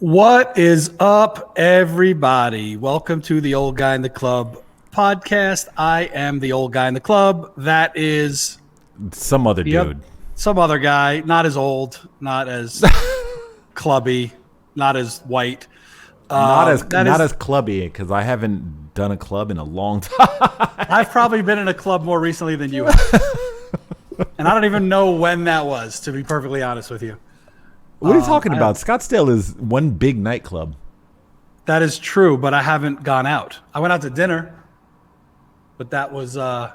What is up, everybody? Welcome to the Old Guy in the Club podcast. I am the old guy in the club. That is some other dude. Some other guy, not as old, not as clubby, not as white. Not as clubby, because I haven't done a club in a long time. I've probably been in a club more recently than you have. And I don't even know when that was, to be perfectly honest with you. What are you talking about? Scottsdale is one big nightclub. That is true, but I haven't gone out. I went out to dinner, but that was it.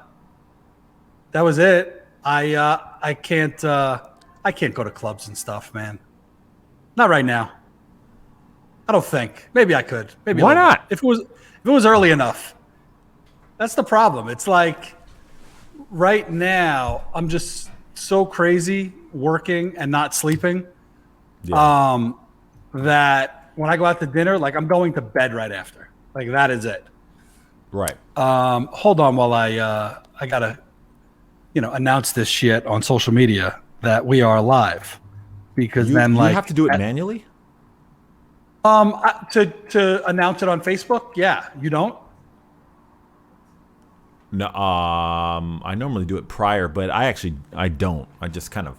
I can't go to clubs and stuff, man. Not right now. I don't think. Maybe I could. Maybe why not? If it was early enough. That's the problem. It's like right now I'm just so crazy working and not sleeping. Yeah. That when I go out to dinner, like I'm going to bed right after. Like that is it. Right. Hold on while I gotta, announce this shit on social media that we are live, because you have to do it manually. To announce it on Facebook, yeah. You don't? No. I normally do it prior, but I don't. I just kind of.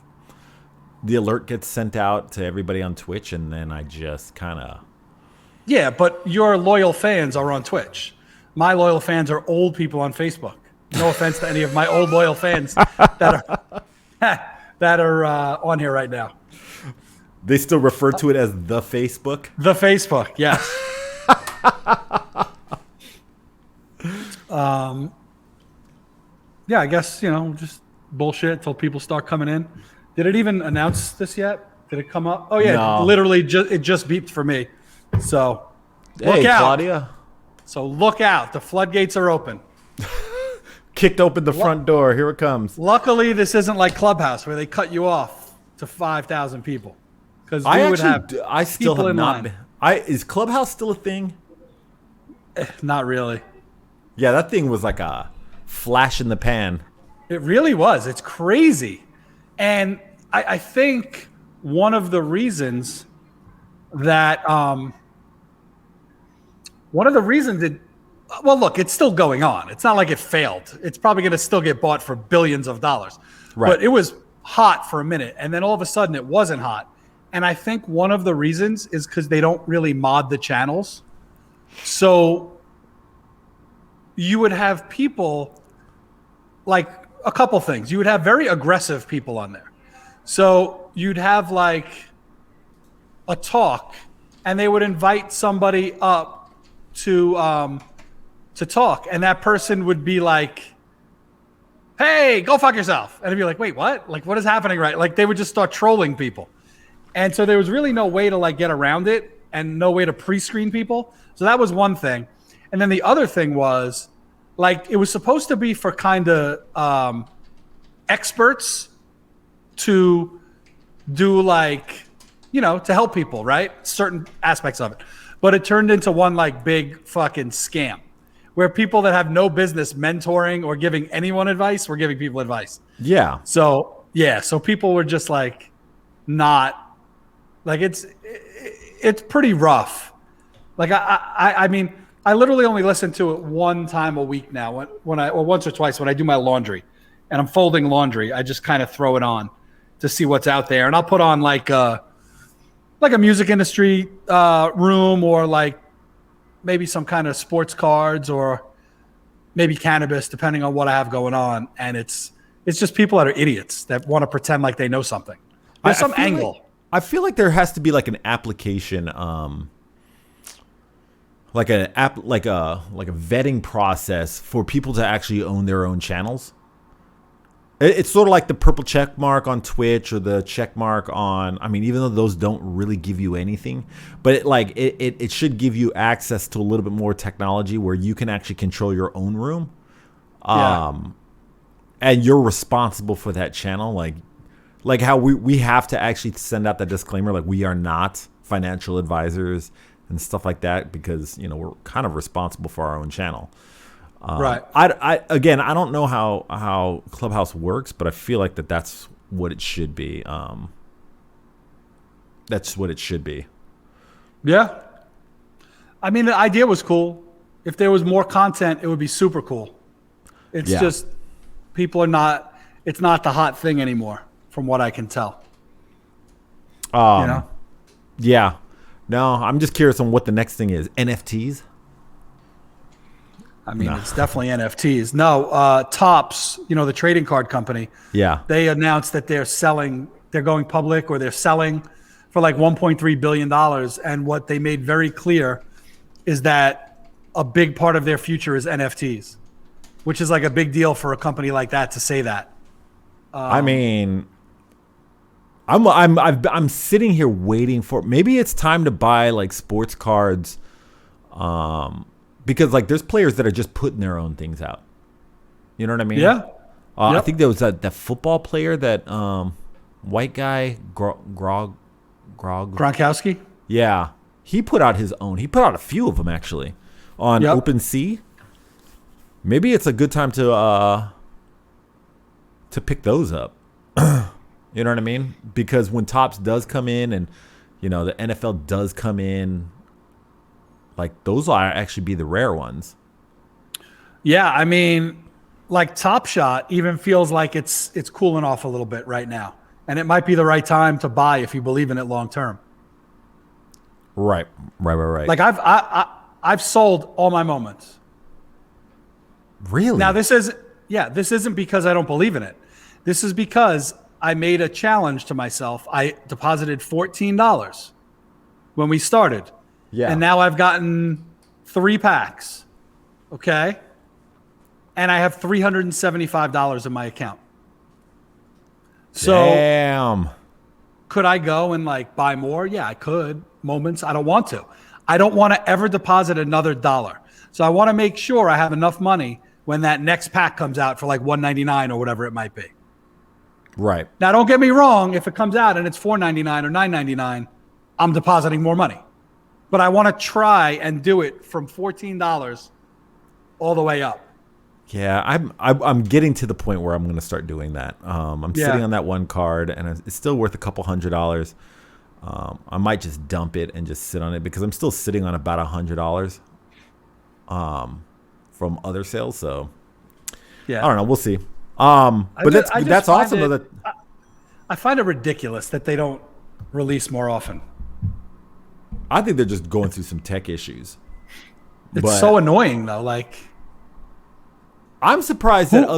The alert gets sent out to everybody on Twitch, and then I just kind of... Yeah, but your loyal fans are on Twitch. My loyal fans are old people on Facebook. No offense to any of my old loyal fans that are on here right now. They still refer to it as the Facebook? The Facebook, yes. Yeah, I guess, just bullshit until people start coming in. Did it even announce this yet? Did it come up? Oh yeah, no. Literally it just beeped for me. So look out, Claudia. So look out. The floodgates are open. Kicked open the front door. Here it comes. Luckily, this isn't like Clubhouse where they cut you off to 5,000 people. Because I still have not. Is Clubhouse still a thing? Not really. Yeah, that thing was like a flash in the pan. It really was. It's crazy. And I think one of the reasons that look, it's still going on. It's not like it failed. It's probably going to still get bought for billions of dollars. Right. But it was hot for a minute, and then all of a sudden it wasn't hot. And I think one of the reasons is because they don't really mod the channels. So you would have people like a couple things. You would have very aggressive people on there. So you'd have like a talk, and they would invite somebody up to talk, and that person would be like, "Hey, go fuck yourself." And I'd be like, "Wait, what? Like, what is happening?" Right? Like they would just start trolling people. And so there was really no way to like get around it and no way to pre-screen people. So that was one thing. And then the other thing was like, it was supposed to be for kind of experts to do like, to help people, right? Certain aspects of it. But it turned into one like big fucking scam where people that have no business mentoring or giving anyone advice were giving people advice. Yeah. So people were just like not like it's pretty rough. Like I mean, I literally only listen to it one time a week now or once or twice when I do my laundry and I'm folding laundry. I just kind of throw it on to see what's out there. And I'll put on like a music industry room, or like maybe some kind of sports cards, or maybe cannabis, depending on what I have going on. And it's just people that are idiots that want to pretend like they know something. There's some angle. I feel like there has to be like an application, like a vetting process for people to actually own their own channels. It's sort of like the purple check mark on Twitch or the check mark on, I mean, even though those don't really give you anything, but it should give you access to a little bit more technology where you can actually control your own room. And you're responsible for that channel. Like how we have to actually send out that disclaimer, like we are not financial advisors and stuff like that, because, we're kind of responsible for our own channel. Right. I don't know how Clubhouse works, but I feel like that's what it should be. That's what it should be. Yeah. I mean, the idea was cool. If there was more content, it would be super cool. It's just people are not. It's not the hot thing anymore, from what I can tell. Yeah. No, I'm just curious on what the next thing is. NFTs? I mean, it's definitely NFTs. No, Topps, the trading card company. Yeah. They announced that they're selling. They're going public, or they're selling for like $1.3 billion. And what they made very clear is that a big part of their future is NFTs, which is like a big deal for a company like that to say that. I mean, I'm sitting here waiting for, maybe it's time to buy like sports cards, because like there's players that are just putting their own things out. You know what I mean? Yeah. I think there was that football player, that white guy, Gronkowski. Yeah, he put out his own. He put out a few of them actually on OpenSea. Maybe it's a good time to pick those up. You know what I mean? Because when Topps does come in, and the NFL does come in, like those will actually be the rare ones. Yeah, I mean, like Top Shot even feels like it's cooling off a little bit right now, and it might be the right time to buy if you believe in it long term. Right. Like I've sold all my moments. Really? Now this isn't because I don't believe in it. This is because I made a challenge to myself. I deposited $14 when we started. Yeah. And now I've gotten 3 packs. Okay. And I have $375 in my account. So damn. Could I go and like buy more? Yeah, I could. Moments. I don't want to. I don't want to ever deposit another dollar. So I want to make sure I have enough money when that next pack comes out for like $1.99 or whatever it might be. Right. Now, don't get me wrong. If it comes out and it's $4.99 or $9.99, I'm depositing more money. But I want to try and do it from $14 all the way up. Yeah, I'm getting to the point where I'm going to start doing that. I'm sitting on that one card, and it's still worth a couple $100. I might just dump it and just sit on it because I'm still sitting on about $100 from other sales. So yeah, I don't know. We'll see. But that's awesome. I find it ridiculous that they don't release more often. I think they're just going through some tech issues. It's so annoying though. Like, I'm surprised that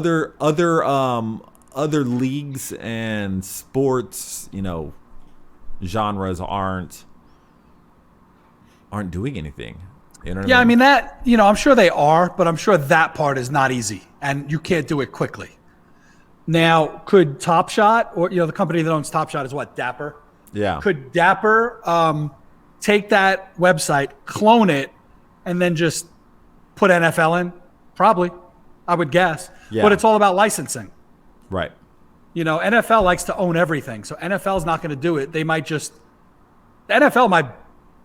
other leagues and sports, genres aren't doing anything. You know what I mean? I mean I'm sure they are, but I'm sure that part is not easy and you can't do it quickly. Now, could Top Shot, or the company that owns Top Shot is what, Dapper? Yeah. Could Dapper take that website, clone it, and then just put NFL in? Probably, I would guess. Yeah. But it's all about licensing. Right. NFL likes to own everything, so NFL's not going to do it. They might just, the NFL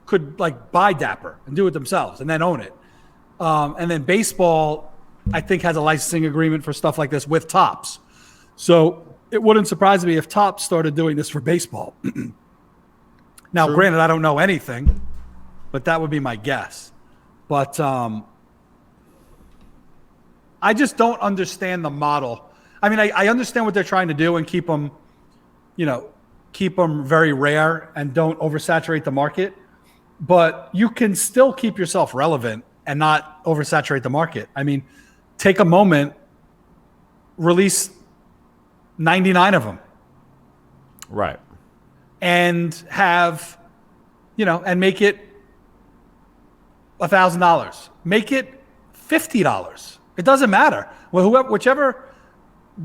could like buy Dapper and do it themselves and then own it. And then baseball, I think, has a licensing agreement for stuff like this with Topps. So it wouldn't surprise me if Topps started doing this for baseball. Now, True. Granted, I don't know anything, but that would be my guess. But I just don't understand the model. I mean, I understand what they're trying to do and keep them very rare and don't oversaturate the market. But you can still keep yourself relevant and not oversaturate the market. I mean, take a moment, release 99 of them. Right. And have, and make it $1,000. Make it $50. It doesn't matter. Well, whichever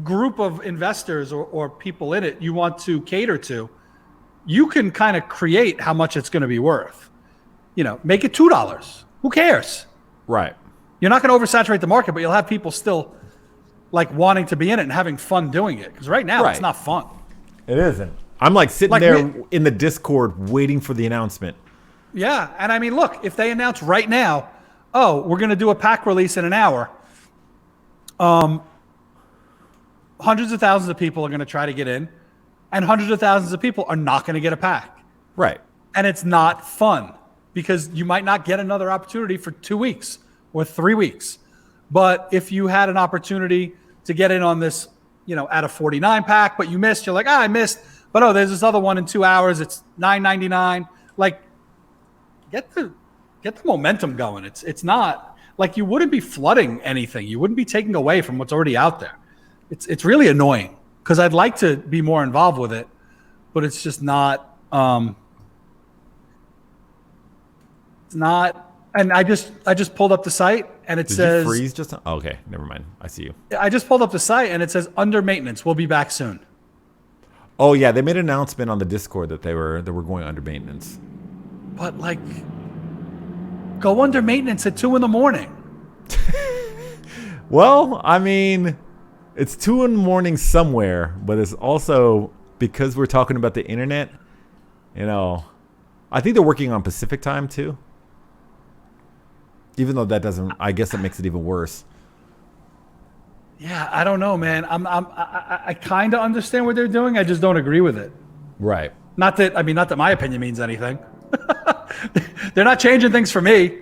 group of investors or people in it you want to cater to, you can kind of create how much it's going to be worth. Make it $2. Who cares? Right. You're not going to oversaturate the market, but you'll have people still like wanting to be in it and having fun doing it. Because right now it's not fun. It isn't. I'm like sitting there in the Discord waiting for the announcement. Yeah. And I mean, look, if they announce right now, we're going to do a pack release in an hour, hundreds of thousands of people are going to try to get in, and hundreds of thousands of people are not going to get a pack. Right. And it's not fun. because you might not get another opportunity for 2 weeks or 3 weeks. But if you had an opportunity to get in on this, at a 49 pack, but you missed, you're like, I missed, but there's this other one in 2 hours. It's $9.99. Like, get the momentum going. It's not like you wouldn't be flooding anything. You wouldn't be taking away from what's already out there. It's really annoying because I'd like to be more involved with it, but it's just not. It's not. And I just pulled up the site and it says. Did you freeze just? Oh, okay, never mind. I see you. I just pulled up the site and it says under maintenance. We'll be back soon. Oh yeah, they made an announcement on the Discord that they were going under maintenance. But like, go under maintenance at 2 a.m. Well, I mean, it's 2 a.m. somewhere, but it's also because we're talking about the internet. I think they're working on Pacific time too. Even though that doesn't, I guess it makes it even worse. Yeah, I don't know, man. I kind of understand what they're doing. I just don't agree with it. Right. Not that my opinion means anything. They're not changing things for me.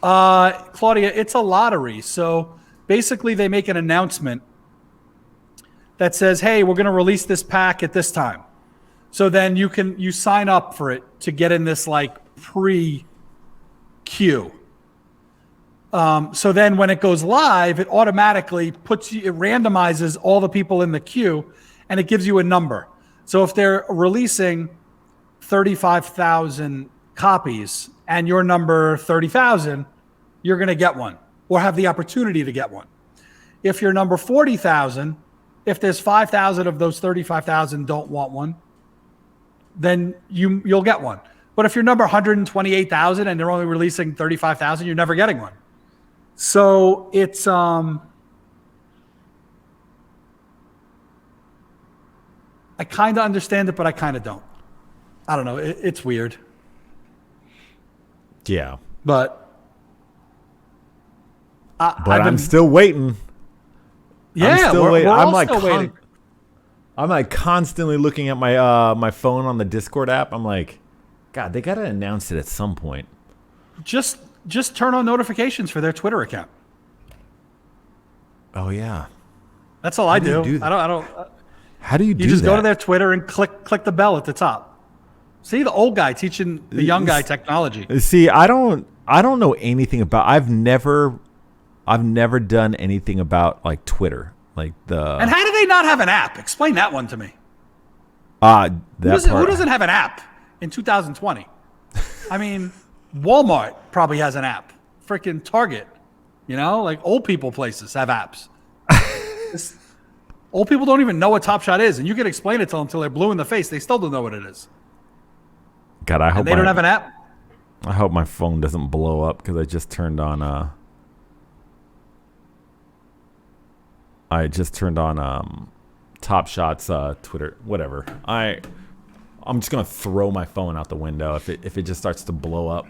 Claudia, it's a lottery. So basically they make an announcement that says, hey, we're going to release this pack at this time. So then you sign up for it to get in this like pre-queue. So then when it goes live, it automatically it randomizes all the people in the queue and it gives you a number. So if they're releasing 35,000 copies and you're number 30,000, you're going to get one or have the opportunity to get one. If you're number 40,000, if there's 5,000 of those 35,000 don't want one, then you'll get one. But if you're number 128,000 and they're only releasing 35,000, you're never getting one. So it's I kind of understand it, but I kind of don't. I don't know. It's weird. Yeah. But I'm still waiting. Yeah, we're all still waiting. I'm like constantly looking at my phone on the Discord app. I'm like, God, they got to announce it at some point. Just turn on notifications for their Twitter account. Oh yeah, that's all I do. I don't. How do you do that? You just go to their Twitter and click the bell at the top. See, the old guy teaching the young guy technology. See, I don't know anything about. I've never done anything about like Twitter, like the. And how do they not have an app? Explain that one to me. Who doesn't have an app in 2020? I mean. Walmart probably has an app. Freaking Target, like old people places have apps. Old people don't even know what Top Shot is, and you can explain it to them until they're blue in the face. They still don't know what it is. God, I hope they don't have an app. I hope my phone doesn't blow up because I just turned on. Top Shot's Twitter, whatever. I'm just gonna throw my phone out the window if it just starts to blow up.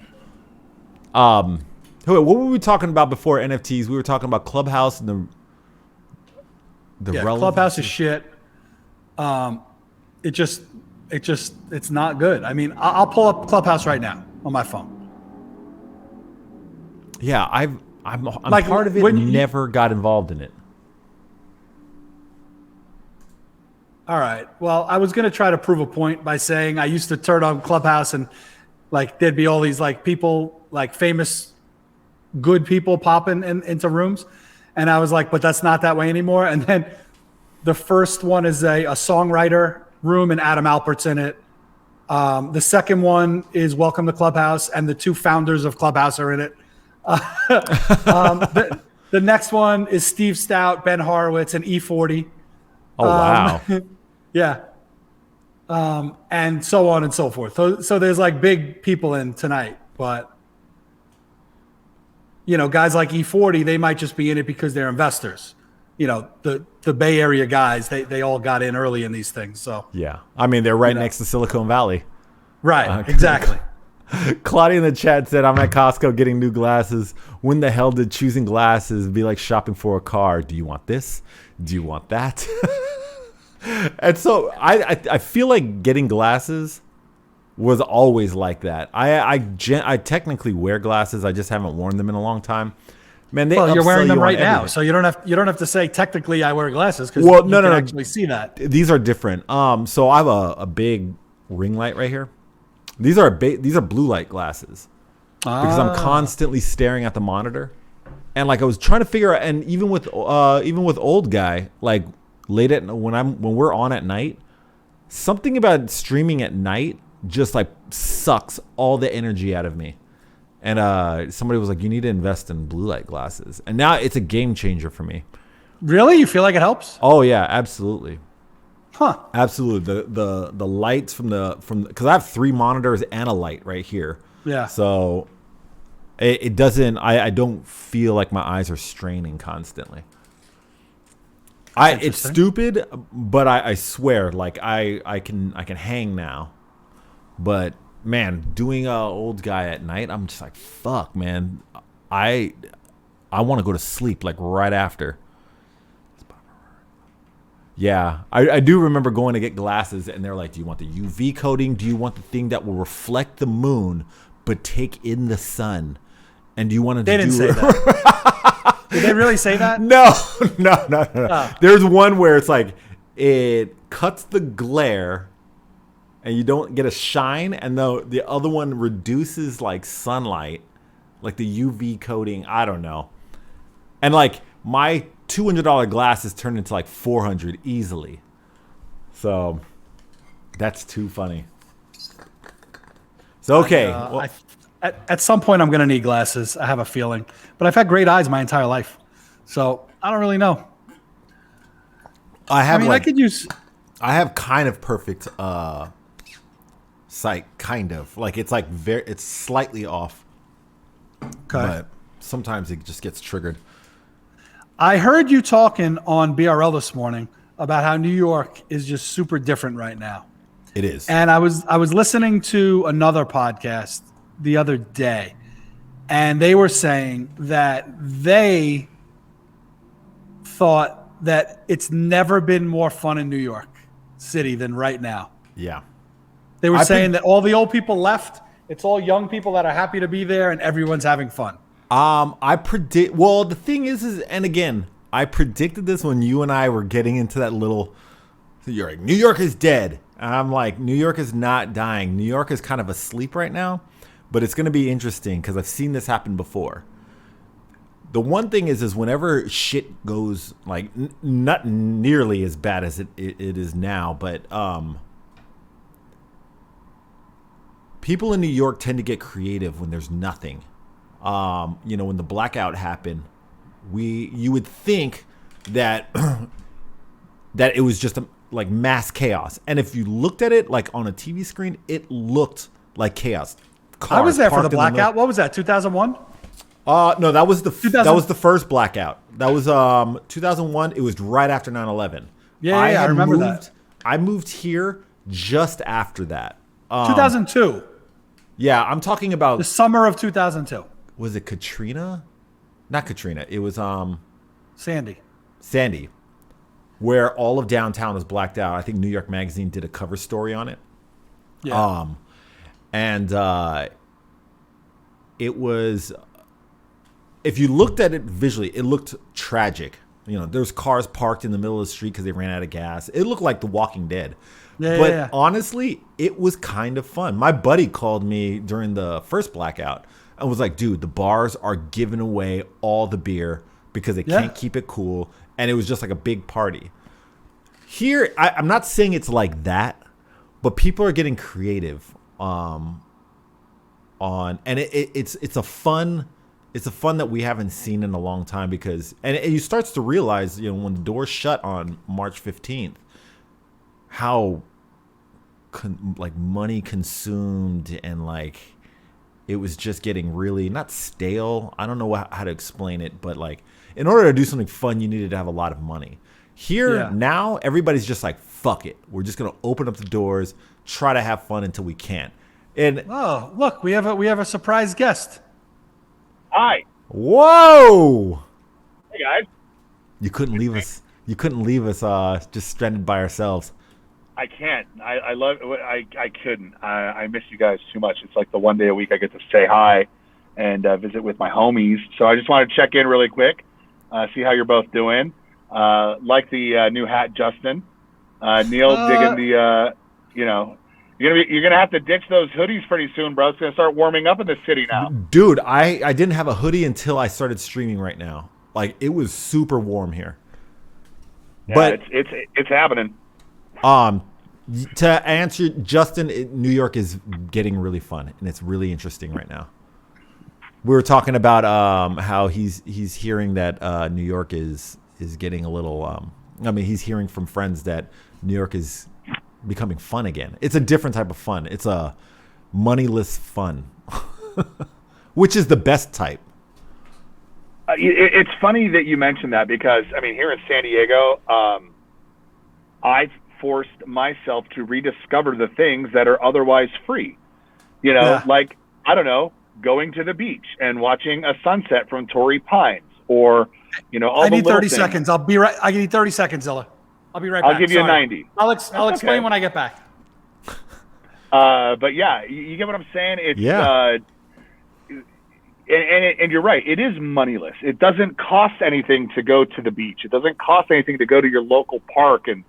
What were we talking about before NFTs? We were talking about Clubhouse and the Clubhouse is shit. It's not good. I mean, I'll pull up Clubhouse right now on my phone. Yeah, I'm like, part of it. Never got involved in it. All right. Well, I was going to try to prove a point by saying I used to turn on Clubhouse and like there'd be all these like people, like famous, good people popping into rooms. And I was like, but that's not that way anymore. And then the first one is a songwriter room and Adam Alpert's in it. The second one is Welcome to Clubhouse and the two founders of Clubhouse are in it. The next one is Steve Stout, Ben Horowitz, and E40. Oh, wow. Yeah. And so on and so forth. So there's like big people in tonight, but guys like E40, they might just be in it because they're investors. The Bay Area guys, they all got in early in these things. So yeah, I mean, they're right next to Silicon Valley. Right. Exactly. Claudia in the chat said, I'm at Costco getting new glasses. When the hell did choosing glasses be like shopping for a car? Do you want this? Do you want that? And so I feel like getting glasses was always like that. I technically wear glasses. I just haven't worn them in a long time. Man, Well, you're wearing them right now, everything. so you don't have to say technically I wear glasses because Well, you no, can no. actually see that. These are different. So I have a big ring light right here. These are blue light glasses because I'm constantly staring at the monitor, and like I was trying to figure out, and even with old guy, like late at when we're on at night, something about streaming at night just like sucks all the energy out of me. And somebody was like, you need to invest in blue light glasses. And now it's a game changer for me. Really? You feel like it helps? Oh yeah, absolutely. Huh. Absolutely. The lights from because I have 3 monitors and a light right here. Yeah. So it doesn't, I don't feel like my eyes are straining constantly. It's stupid, but I swear, like I can hang now. But man, doing a old guy at night, I'm just like, fuck, man. I want to go to sleep like right after. Yeah, I do remember going to get glasses, and they're like, do you want the UV coating? Do you want the thing that will reflect the moon but take in the sun? And do you want to They didn't say that. Did they really say that? No. Oh. There's one where it's like, it cuts the glare and you don't get a shine, and the other one reduces like sunlight, like the UV coating. I don't know. And like my $200 glasses turned into like $400 easily. So that's too funny. So okay. At some point I'm going to need glasses. I have a feeling, but I've had great eyes my entire life. So I don't really know. I have kind of perfect sight, kind of. Like it's like it's slightly off. Okay. But sometimes it just gets triggered. I heard you talking on BRL this morning about how New York is just super different right now. It is. And I was listening to another podcast the other day, and they were saying that they thought that it's never been more fun in New York City than right now. Yeah. They were saying that all the old people left. It's all young people that are happy to be there, and everyone's having fun. Well, the thing is, and again, I predicted this when you and I were getting into that little, so you're like, New York is dead. And I'm like, New York is not dying. New York is kind of asleep right now, but it's going to be interesting because I've seen this happen before. The one thing is whenever shit goes like not nearly as bad as it is now, but people in New York tend to get creative when there's nothing. When the blackout happened, you would think that that it was just like mass chaos, and if you looked at it like on a TV screen, it looked like chaos. I was there for the blackout. What was that? 2001? No, that was the first blackout. That was 2001. It was right after 9/11. Yeah, I remember that. I moved here just after that. 2002. Yeah, I'm talking about the summer of 2002. Was it Katrina? Not Katrina. It was Sandy, where all of downtown was blacked out. I think New York Magazine did a cover story on it. Yeah. It was, if you looked at it visually, it looked tragic. There's cars parked in the middle of the street because they ran out of gas. It looked like The Walking Dead. But honestly, it was kind of fun. My buddy called me during the first blackout and was like, dude, the bars are giving away all the beer because they can't keep it cool. And it was just like a big party. Here, I'm not saying it's like that, but people are getting creative and it's a fun that we haven't seen in a long time because you starts to realize, when the doors shut on March 15th, how money consumed and like it was just getting really not stale. I don't know how to explain it, but like in order to do something fun, you needed to have a lot of money. Here now, everybody's just like, fuck it. We're just gonna open up the doors, try to have fun until we can't. And oh, look, we have a surprise guest. Hi. Whoa. Hey guys. You couldn't leave us. You couldn't leave us just stranded by ourselves. I can't. I love. I couldn't. I miss you guys too much. It's like the one day a week I get to say hi and visit with my homies. So I just wanted to check in really quick, see how you're both doing. Like the new hat, Justin. Neil digging the. You're gonna have to ditch those hoodies pretty soon, bro. It's gonna start warming up in the city now. Dude, I didn't have a hoodie until I started streaming right now. Like, it was super warm here. Yeah, but it's happening. To answer Justin, New York is getting really fun and it's really interesting right now. We were talking about how he's hearing that New York is getting a little. He's hearing from friends that New York is becoming fun again. It's a different type of fun. It's a moneyless fun, which is the best type. It's funny that you mentioned that because here in San Diego, I've forced myself to rediscover the things that are otherwise free. Like, I don't know, going to the beach and watching a sunset from Torrey Pines, or I need 30 seconds. I'll be right. I need 30 seconds, Zilla. I'll be right back. I'll give you a 90. I'll explain when I get back. But yeah, you get what I'm saying? It's and you're right. It is moneyless. It doesn't cost anything to go to the beach. It doesn't cost anything to go to your local park. And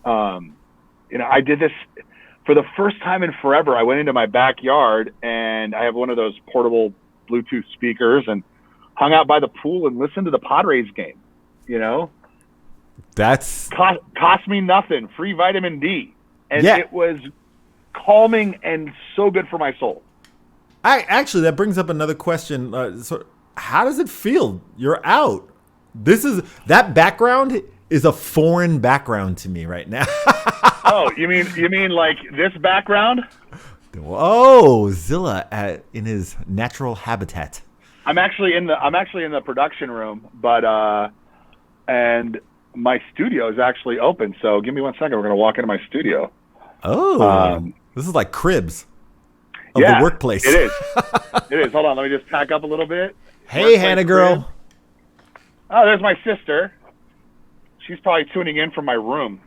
I did this for the first time in forever. I went into my backyard and I have one of those portable Bluetooth speakers and hung out by the pool and listened to the Padres game. That's cost me nothing. Free vitamin D, and yeah. It was calming and so good for my soul. Actually, that brings up another question. So, how does it feel? You're out. That background is a foreign background to me right now. Oh, you mean like this background? Oh, Zilla in his natural habitat. I'm actually in the production room, but and my studio is actually open. So give me 1 second. We're gonna walk into my studio. Oh, this is like cribs of the workplace. It is. It is. Hold on. Let me just pack up a little bit. Hey, Workplace Hannah girl. crib. Oh, there's my sister. She's probably tuning in from my room.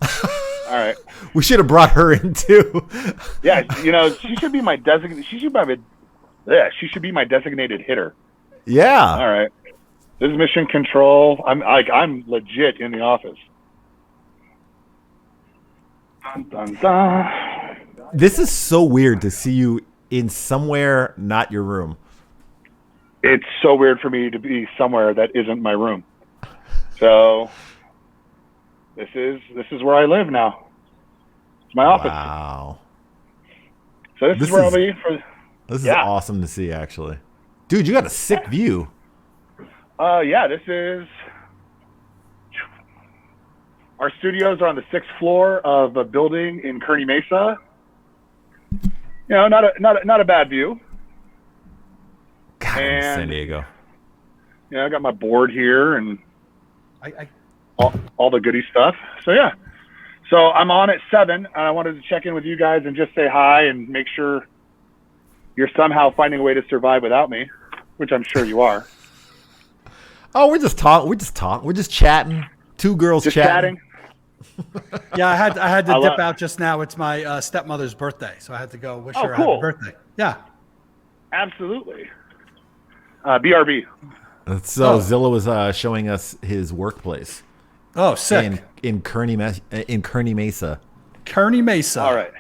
All right. We should have brought her in too. Yeah, she should be my designated. She should be my designated hitter. Yeah. All right. This is mission control. I'm legit in the office. Dun, dun, dun. This is so weird to see you in somewhere not your room. It's so weird for me to be somewhere that isn't my room. So this is where I live now. It's my office. Wow. So this is where I'll be for. This is awesome to see, actually. Dude, you got a sick view. Yeah, this is. Our studios are on the 6th floor of a building in Kearny Mesa. Not a bad view. God, San Diego. I got my board here and all the goody stuff. So yeah. So I'm on at 7, and I wanted to check in with you guys and just say hi and make sure you're somehow finding a way to survive without me, which I'm sure you are. Oh, we're just talking. We're just chatting. Two girls just chatting. Yeah, I had to dip out just now. It's my stepmother's birthday, so I had to go wish her a happy birthday. Yeah, absolutely. BRB. So Zilla was showing us his workplace. Oh, sick. In Kearny Mesa. Kearny Mesa. All right.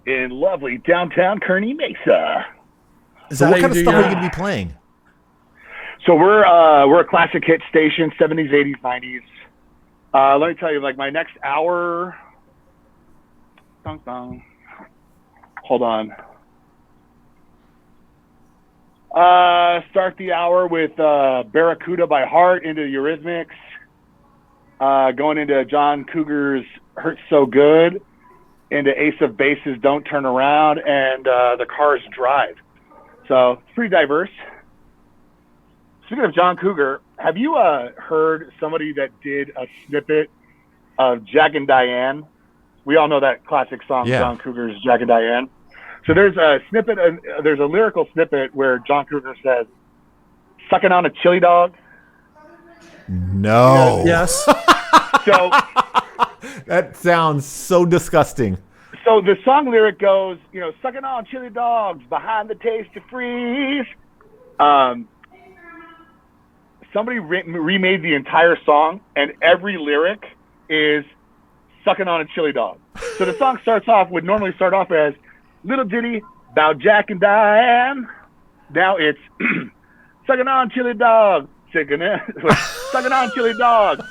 In lovely downtown Kearny Mesa. So what kind of stuff are you going to be playing? So we're a classic hit station, 70s, 80s, 90s. Let me tell you, like my next hour. Hold on. Start the hour with Barracuda by Heart into Eurythmics. Going into John Cougar's Hurt So Good, into Ace of Base's Don't Turn Around, and The Cars Drive. So it's pretty diverse. Speaking of John Cougar, have you heard somebody that did a snippet of Jack and Diane? We all know that classic song, John Cougar's Jack and Diane. So there's a snippet, there's a lyrical snippet where John Cougar says, "Sucking on a chili dog." No. Yes. That sounds so disgusting. So the song lyric goes, sucking on chili dogs behind the tasty freeze. Somebody remade the entire song, and every lyric is sucking on a chili dog. So the song would normally start off as little ditty about Jack and Diane. Now it's sucking on chili dog, sucking on chili dog,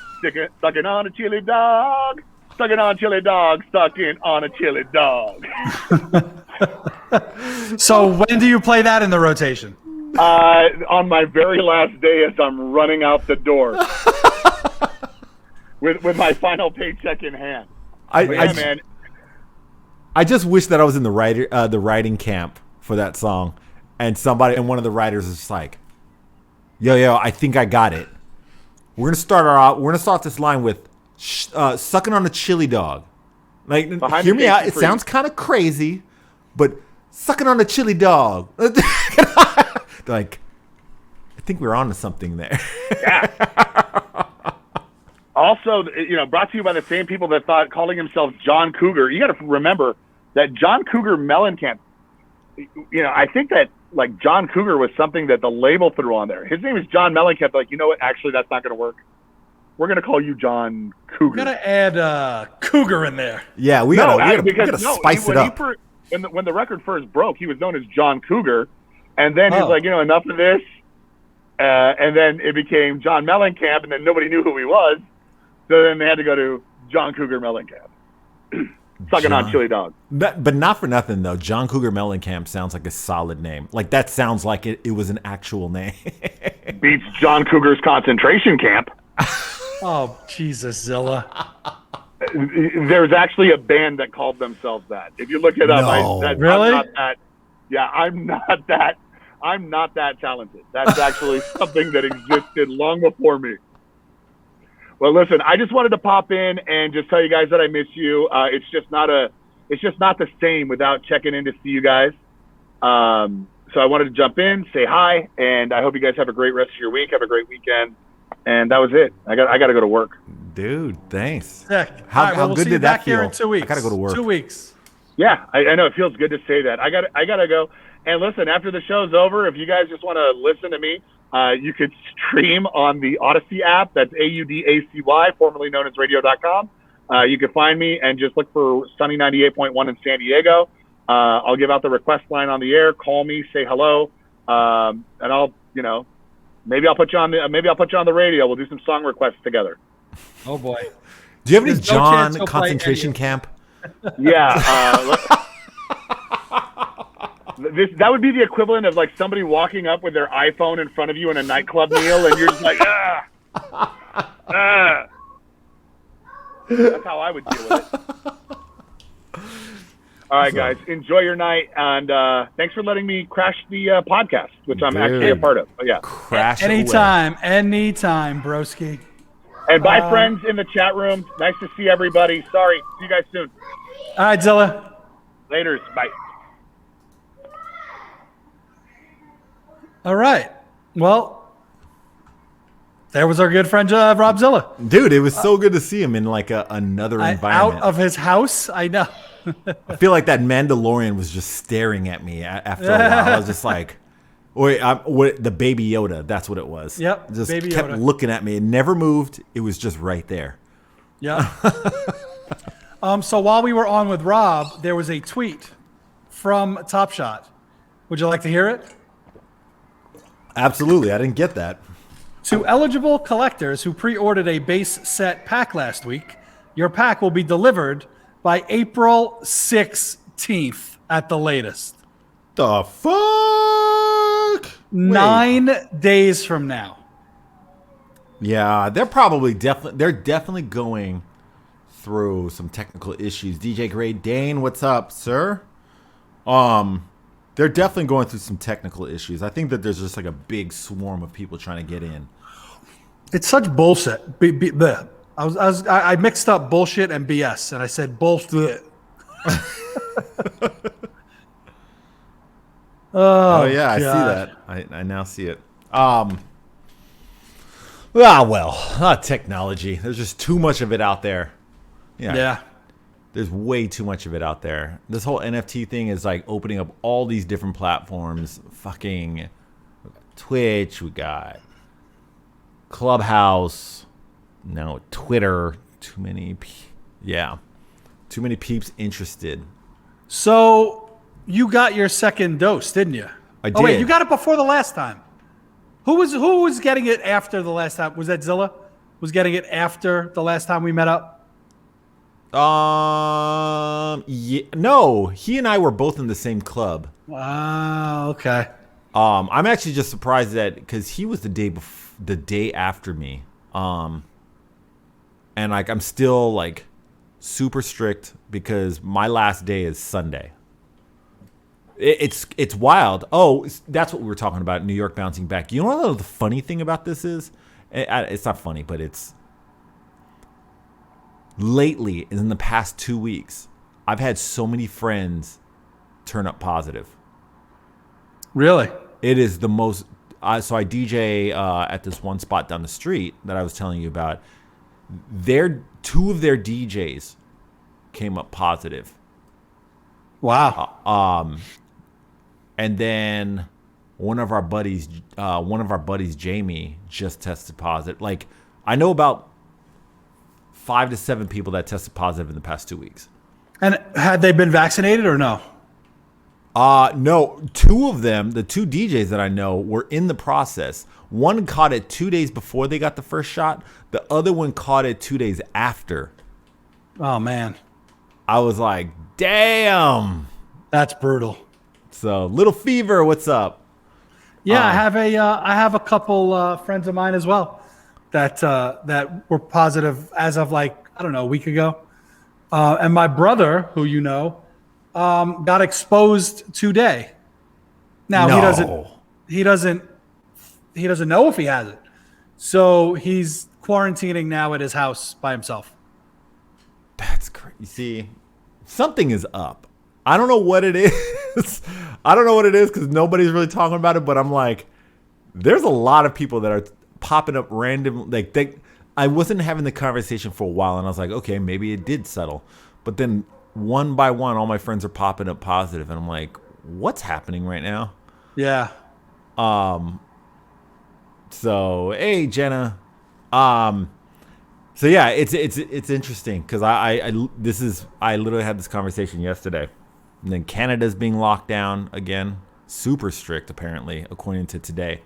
sucking on a chili dog, sucking on chili dog, sucking on a chili dog. So when do you play that in the rotation? On my very last day as I'm running out the door with my final paycheck in hand. Man. I just wish that I was in the writing camp for that song, and one of the writers is just like, yo, I think I got it. We're gonna start this line with sucking on a chili dog. Like, hear me out. It sounds kind of crazy, but sucking on a chili dog. Like, I think we're on to something there. Yeah. Also, brought to you by the same people that thought calling himself John Cougar. You got to remember that John Cougar Mellencamp. I think that like John Cougar was something that the label threw on there. His name is John Mellencamp. Like, you know what? Actually, that's not going to work. We're going to call you John Cougar. We're going to add Cougar in there. Yeah, we got to spice it up. When the record first broke, he was known as John Cougar. And then he's like, enough of this. And then it became John Mellencamp, and then nobody knew who he was. So then they had to go to John Cougar Mellencamp. Sucking on chili dog. But not for nothing, though. John Cougar Mellencamp sounds like a solid name. Like, that sounds like it was an actual name. Beats John Cougar's concentration camp. Oh, Jesus, Zilla. There's actually a band that called themselves that. If you look it up, really? I'm not that. Yeah, I'm not that talented. That's actually something that existed long before me. Well, listen, I just wanted to pop in and just tell you guys that I miss you. It's just not the same without checking in to see you guys. So I wanted to jump in, say hi, and I hope you guys have a great rest of your week. Have a great weekend. And that was it. I got to go to work. Dude, thanks. Sick. How good did that feel? Here in 2 weeks. I got to go to work. 2 weeks. Yeah, I know. It feels good to say that. I got to go. And listen, after the show's over, if you guys just want to listen to me, you could stream on the Odyssey app. That's AUDACY, formerly known as radio.com. You can find me and just look for Sunny 98.1 in San Diego. I'll give out the request line on the air. Call me, say hello, and I'll, maybe I'll put you on the radio. We'll do some song requests together. Oh boy. Do you have any John concentration camp? Yeah. That would be the equivalent of like somebody walking up with their iPhone in front of you in a nightclub, Neil, and you're just like, That's how I would deal with it. All right, guys, enjoy your night, and thanks for letting me crash the podcast, which I'm actually a part of. But yeah, crash anytime, broski. And bye, friends in the chat room. Nice to see everybody. Sorry, see you guys soon. All right, Zilla. Laters, bye. All right. Well, there was our good friend Rob Zilla. Dude, it was so good to see him in like another environment. Out of his house, I know. I feel like that Mandalorian was just staring at me after a while. I was just like, the Baby Yoda, that's what it was. Yep, just Baby kept Yoda. looking at me. It never moved. It was just right there. Yeah. So while we were on with Rob, there was a tweet from Top Shot. Would you like to hear it? Absolutely. I didn't get that. To eligible collectors who pre-ordered a base set pack last week, your pack will be delivered by April 16th at the latest. The fuck? 9 days from now. Yeah, they're definitely going through some technical issues. DJ Great Dane, what's up, sir? They're definitely going through some technical issues. I think that there's just like a big swarm of people trying to get in. It's such bullshit. I mixed up bullshit and BS, and I said bullshit. Oh yeah, God. I see that. I now see it. Technology. There's just too much of it out there. Yeah. There's way too much of it out there. This whole NFT thing is like opening up all these different platforms. Fucking Twitch, we got Clubhouse, no Twitter. Too many peeps interested. So you got your second dose, didn't you? I did. Oh wait, you got it before the last time. Who was getting it after the last time? Was that Zilla? Was getting it after the last time we met up? Yeah, no, he and I were both in the same club. Okay. I'm actually just surprised that because he was the day after me. And like I'm still like super strict because my last day is Sunday. It's wild. Oh, that's what we were talking about. New York bouncing back. You know what the funny thing about this is? It's not funny, but it's lately in the past 2 weeks, I've had so many friends turn up positive. Really? It is the most. So I DJ at this one spot down the street that I was telling you about. Two of their DJs came up positive. Wow. And then one of our buddies, Jamie, just tested positive. Like I know about 5 to 7 people that tested positive in the past 2 weeks. And had they been vaccinated or no? No, 2 of them, the 2 DJs that I know, were in the process. One caught it 2 days before they got the first shot. The other one caught it 2 days after. Oh man, I was like, damn. That's brutal. So, Little Fever, what's up? Yeah, I have a couple friends of mine as well that were positive as of like, I don't know, a week ago. And my brother, who you know, got exposed today. Now he doesn't know if he has it. So he's quarantining now at his house by himself. That's crazy. See, something is up. I don't know what it is. I don't know what it is because nobody's really talking about it. But I'm like, there's a lot of people that are popping up random. Like I wasn't having the conversation for a while, and I was like, okay, maybe it did settle. But then one by one, all my friends are popping up positive, and I'm like, what's happening right now? Yeah. So hey, Jenna. So yeah, it's interesting because I literally had this conversation yesterday. And then Canada's being locked down again, super strict apparently, according to today.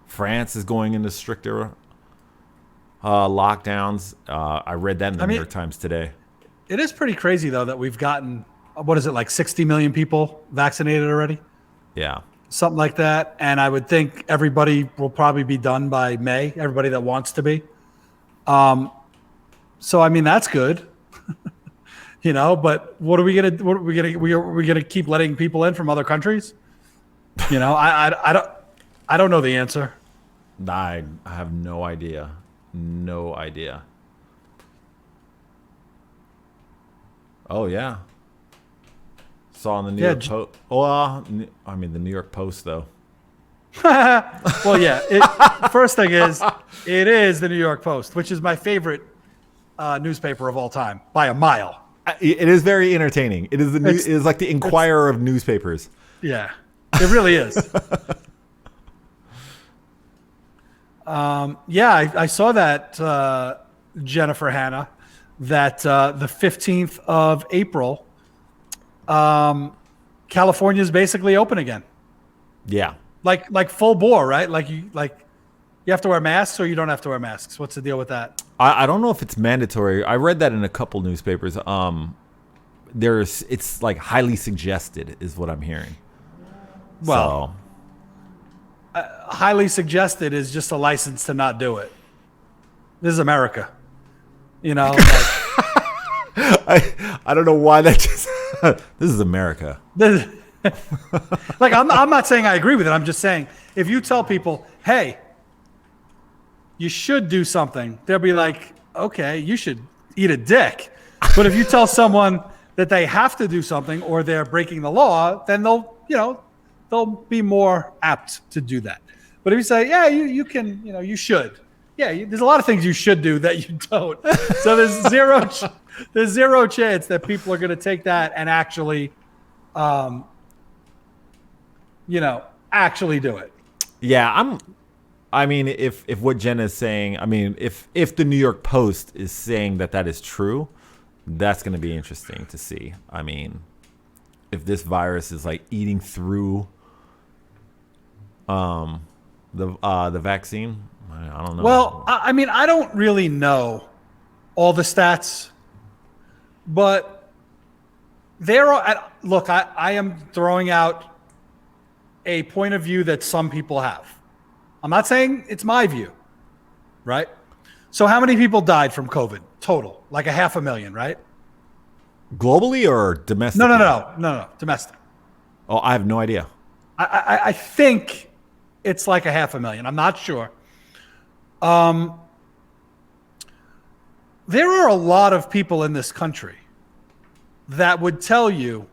France is going into stricter lockdowns. I read that in the New York Times today. It is pretty crazy though that we've gotten, what is it, like 60 million people vaccinated already? Yeah. Something like that. And I would think everybody will probably be done by May, everybody that wants to be. So I mean that's good. You know, but what are we gonna keep letting people in from other countries? You know, I don't know the answer. I have no idea. No idea. Oh yeah. Saw on the New York Post. Well, I mean the New York Post though. Well, yeah. First thing is, it is the New York Post, which is my favorite newspaper of all time by a mile. It is very entertaining. It is it is like the Inquirer of newspapers. Yeah, it really is. Yeah, I saw that, Jennifer Hanna, that the 15th of April, California is basically open again. Yeah. Like full bore, right? Like you have to wear masks or you don't have to wear masks. What's the deal with that? I don't know if it's mandatory. I read that in a couple newspapers. It's like highly suggested is what I'm hearing. Well, highly suggested is just a license to not do it. This is America. You know, I don't know why that just this is America. Like I'm not saying I agree with it. I'm just saying if you tell people, hey, you should do something, they'll be like, okay, you should eat a dick. But if you tell someone that they have to do something or they're breaking the law, then they'll be more apt to do that. But if you say, yeah, you can, you should. Yeah, there's a lot of things you should do that you don't. So there's There's zero chance that people are going to take that and actually, actually do it. Yeah, I mean, if what Jen is saying, I mean, if the New York Post is saying that is true, that's going to be interesting to see. I mean, if this virus is like eating through the vaccine, I don't know. Well, I mean, I don't really know all the stats, but look, I am throwing out a point of view that some people have. I'm not saying it's my view, right? So how many people died from COVID total? Like 500,000, right? Globally or domestically? No, domestic. Oh, I have no idea. I think it's like 500,000. I'm not sure. There are a lot of people in this country that would tell you,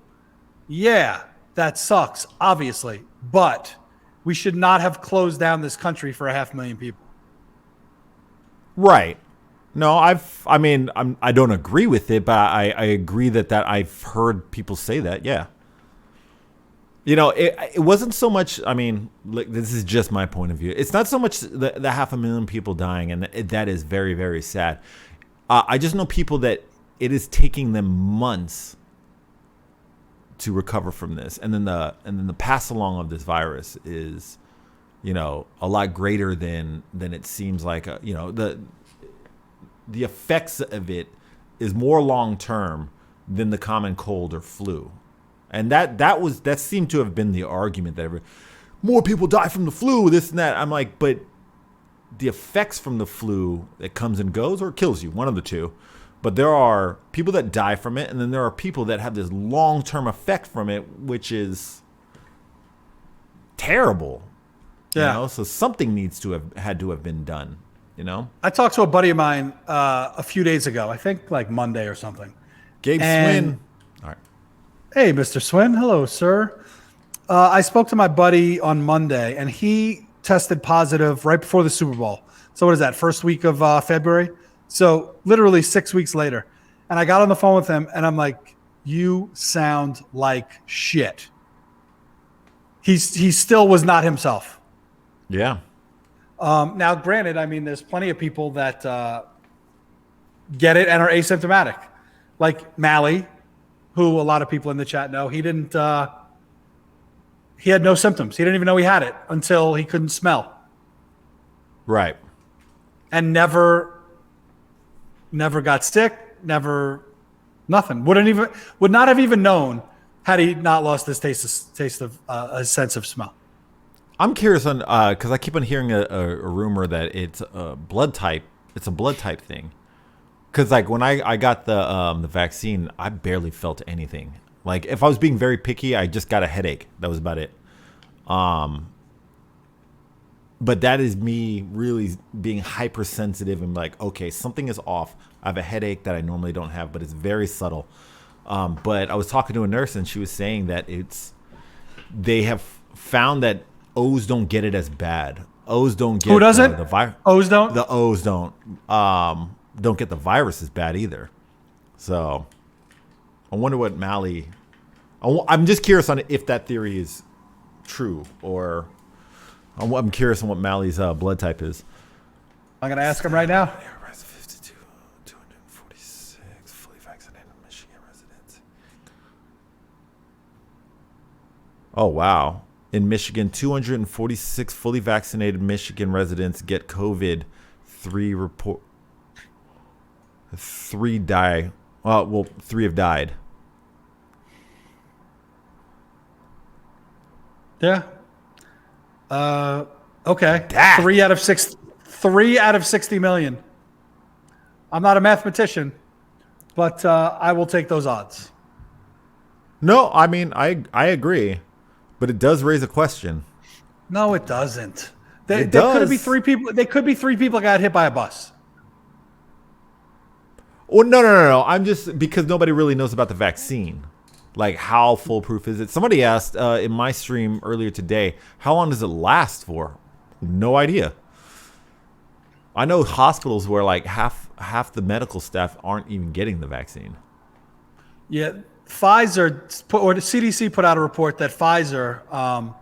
yeah, that sucks, obviously, but we should not have closed down this country for 500,000 people. Right. No, I don't agree with it, but I agree that I've heard people say that. Yeah. It wasn't so much. I mean, this is just my point of view. It's not so much the 500,000 people dying, and that is very, very sad. I just know people that it is taking them months to recover from this, and then the pass along of this virus is, a lot greater than it seems like. The effects of it is more long term than the common cold or flu, and that seemed to have been the argument that more people die from the flu, this and that. I'm like, but the effects from the flu, it comes and goes or kills you, one of the two. But there are people that die from it, and then there are people that have this long-term effect from it, which is terrible. Yeah. So something needs to have been done. I talked to a buddy of mine a few days ago. I think like Monday or something. Gabe Swin. All right. Hey, Mr. Swin. Hello, sir. I spoke to my buddy on Monday, and he tested positive right before the Super Bowl. So what is that? First week of February. So literally 6 weeks later. And I got on the phone with him and I'm like, you sound like shit. He still was not himself. Yeah. Now, granted, I mean, there's plenty of people that get it and are asymptomatic. Like Mally, who a lot of people in the chat know, he had no symptoms. He didn't even know he had it until he couldn't smell. Right. And never got sick, nothing. Would not have even known had he not lost his taste of a sense of smell. I'm curious on because I keep on hearing a rumor that it's a blood type. It's a blood type thing. Because like when I got the vaccine, I barely felt anything. Like if I was being very picky, I just got a headache. That was about it. But that is me really being hypersensitive and like, okay, something is off. I have a headache that I normally don't have, but it's very subtle. But I was talking to a nurse and she was saying that they have found that O's don't get it as bad. O's don't get Who doesn't? The virus. O's don't? The O's don't get the virus as bad either. So I wonder what Mally. I'm just curious on if that theory is true, or I'm curious on what Mally's blood type is. I'm gonna ask him right now. 52, 246 fully vaccinated Michigan residents. Oh wow! In Michigan, 246 fully vaccinated Michigan residents get COVID. 3 die. Well, 3 have died. Yeah. Okay. That. 3 out of 60 million. I'm not a mathematician, but I will take those odds. No, I mean I agree, but it does raise a question. No, it doesn't. It there does. could be 3 people. There could be 3 people that got hit by a bus. Well, no. I'm just because nobody really knows about the vaccine. Like, how foolproof is it? Somebody asked in my stream earlier today, how long does it last for? No idea. I know hospitals where like half half the medical staff aren't even getting the vaccine. Yeah, Pfizer or the CDC put out a report that Pfizer,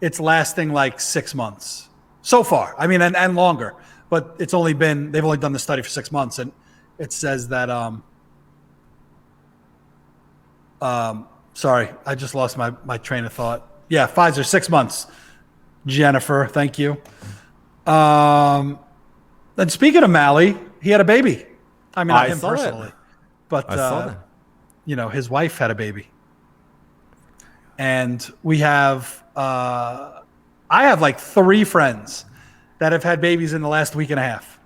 it's lasting like 6 months so far. I mean, and longer, but they've only done the study for 6 months, and it says that. Sorry, I just lost my train of thought. Yeah, Pfizer 6 months. Jennifer, thank you. And speaking of Mally, he had a baby. I mean, not him personally, but I saw that. His wife had a baby. And we have, I have like 3 friends that have had babies in the last week and a half.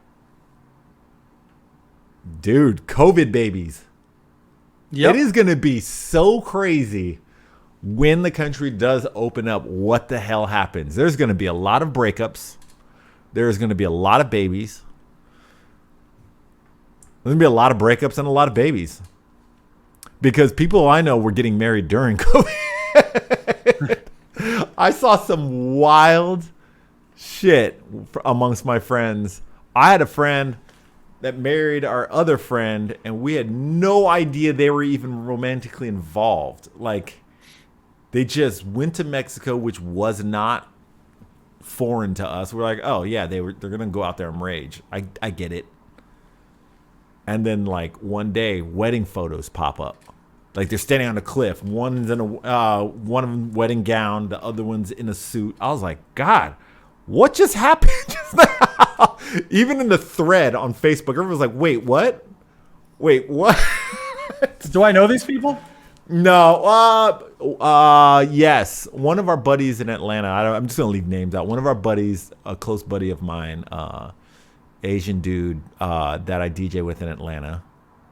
Dude, COVID babies. Yep. It is going to be so crazy when the country does open up. What the hell happens? There's going to be a lot of breakups. There's going to be a lot of babies. There's going to be a lot of breakups and a lot of babies. Because people I know were getting married during COVID. I saw some wild shit amongst my friends. I had a friend that married our other friend, and we had no idea they were even romantically involved. Like, they just went to Mexico, which was not foreign to us. We're like, oh yeah, they're gonna go out there and rage. I get it. And then like one day, wedding photos pop up. Like they're standing on a cliff. One's in one of them wedding gown, the other one's in a suit. I was like, God, what just happened just now? Even in the thread on Facebook, everyone's like, wait, what? Wait, what? Do I know these people? No. Yes. One of our buddies in Atlanta, I'm just going to leave names out. One of our buddies, a close buddy of mine, Asian dude that I DJ with in Atlanta,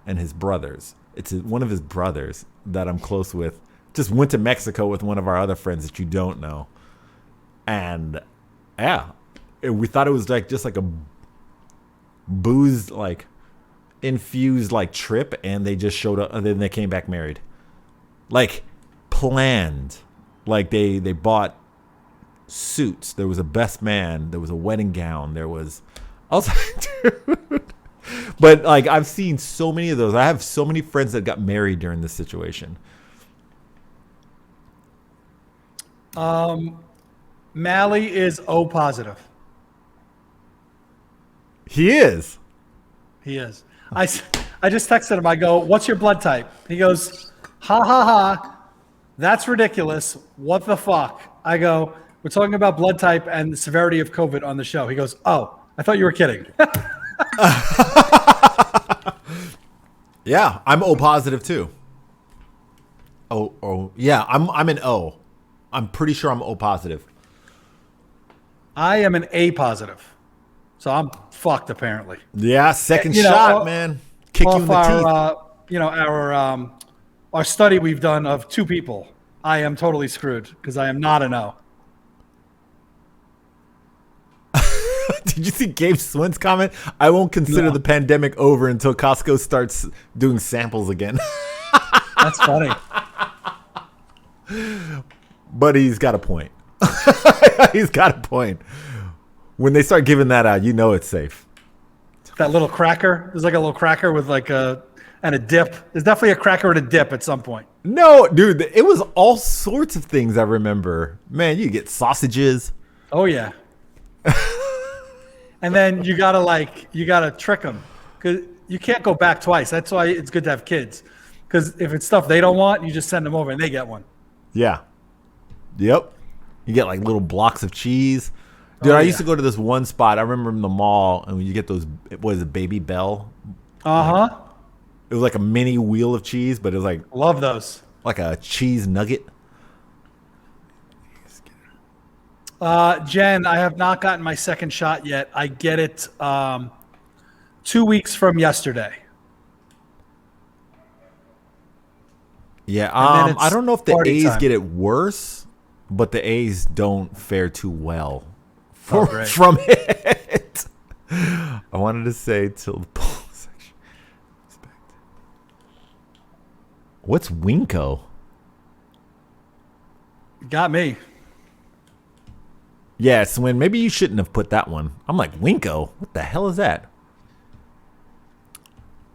and his brothers. It's one of his brothers that I'm close with. Just went to Mexico with one of our other friends that you don't know. And yeah, we thought it was like just like a booze, like infused like trip, and they just showed up and then they came back married. Like planned. Like they bought suits. There was a best man. There was a wedding gown. I was like, dude. But like I've seen so many of those. I have so many friends that got married during this situation. Mally is O positive. He is. He is. I just texted him. I go, what's your blood type? He goes, ha ha ha. That's ridiculous. What the fuck? I go, we're talking about blood type and the severity of COVID on the show. He goes, oh, I thought you were kidding. Yeah, I'm O positive too. Oh, yeah, I'm an O. I'm pretty sure I'm O positive. I am an A positive. So I'm fucked apparently. Yeah, second shot, man. Kick you in the teeth. Our study we've done of 2 people, I am totally screwed because I am not an O. Did you see Gabe Swin's comment? I won't consider the pandemic over until Costco starts doing samples again. That's funny. But he's got a point. He's got a point. When they start giving that out, you know it's safe. That little cracker. There's like a little cracker with like a dip. There's definitely a cracker and a dip at some point. No, dude, it was all sorts of things I remember. Man, you get sausages. Oh, yeah. And then you gotta trick them because you can't go back twice. That's why it's good to have kids, because if it's stuff they don't want, you just send them over and they get one. Yeah. Yep. You get like little blocks of cheese. Dude, I used to go to this one spot. I remember in the mall, and when you get those, what is it, Baby Bell? Uh-huh. Like, it was like a mini wheel of cheese, but it was like love those. Like a cheese nugget. Jen, I have not gotten my second shot yet. I get it 2 weeks from yesterday. Yeah, I don't know if the A's get it worse, but the A's don't fare too well from it. I wanted to say till the poll section. What's Winko? Got me. Yeah, Swin, maybe you shouldn't have put that one. I'm like, Winko? What the hell is that?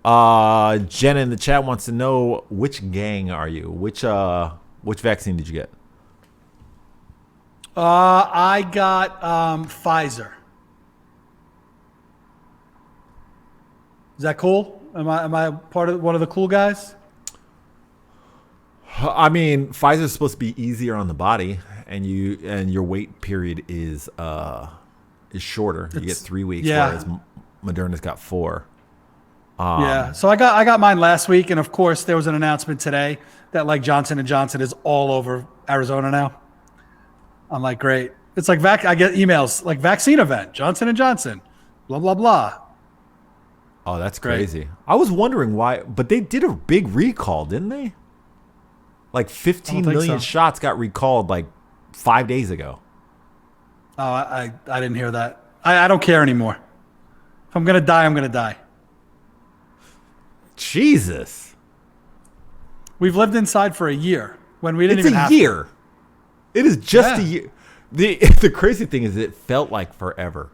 Jenna in the chat wants to know, which gang are you? Which vaccine did you get? I got Pfizer. Is that cool? Am I part of one of the cool guys? I mean, Pfizer's supposed to be easier on the body, and your wait period is shorter. You get 3 weeks, whereas Moderna's got 4. So I got mine last week, and of course there was an announcement today that like Johnson & Johnson is all over Arizona now. I'm like, great. It's like I get emails like vaccine event, Johnson & Johnson, blah blah blah. Oh, that's crazy. I was wondering why, but they did a big recall, didn't they? Like 15 million shots got recalled like 5 days ago. Oh, I didn't hear that. I don't care anymore. If I'm gonna die, I'm gonna die. Jesus. We've lived inside for a year when we didn't even have to. It's a year. It is just a year. The crazy thing is it felt like forever.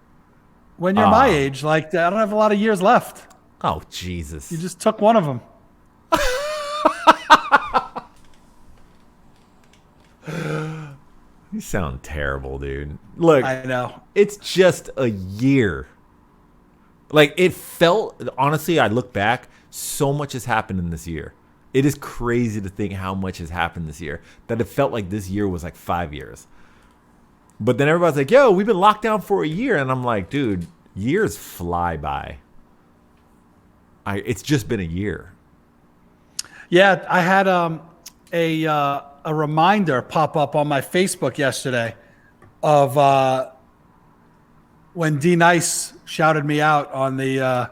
When you're my age, like I don't have a lot of years left. Oh, Jesus. You just took one of them. You sound terrible, dude. Look, I know. It's just a year. Like, it felt, honestly, I look back, so much has happened in this year. It is crazy to think how much has happened this year, that it felt like this year was like 5 years. But then everybody's like, yo, we've been locked down for a year. And I'm like, dude, years fly by. It's just been a year. Yeah, I had a reminder pop up on my Facebook yesterday of when D Nice shouted me out on the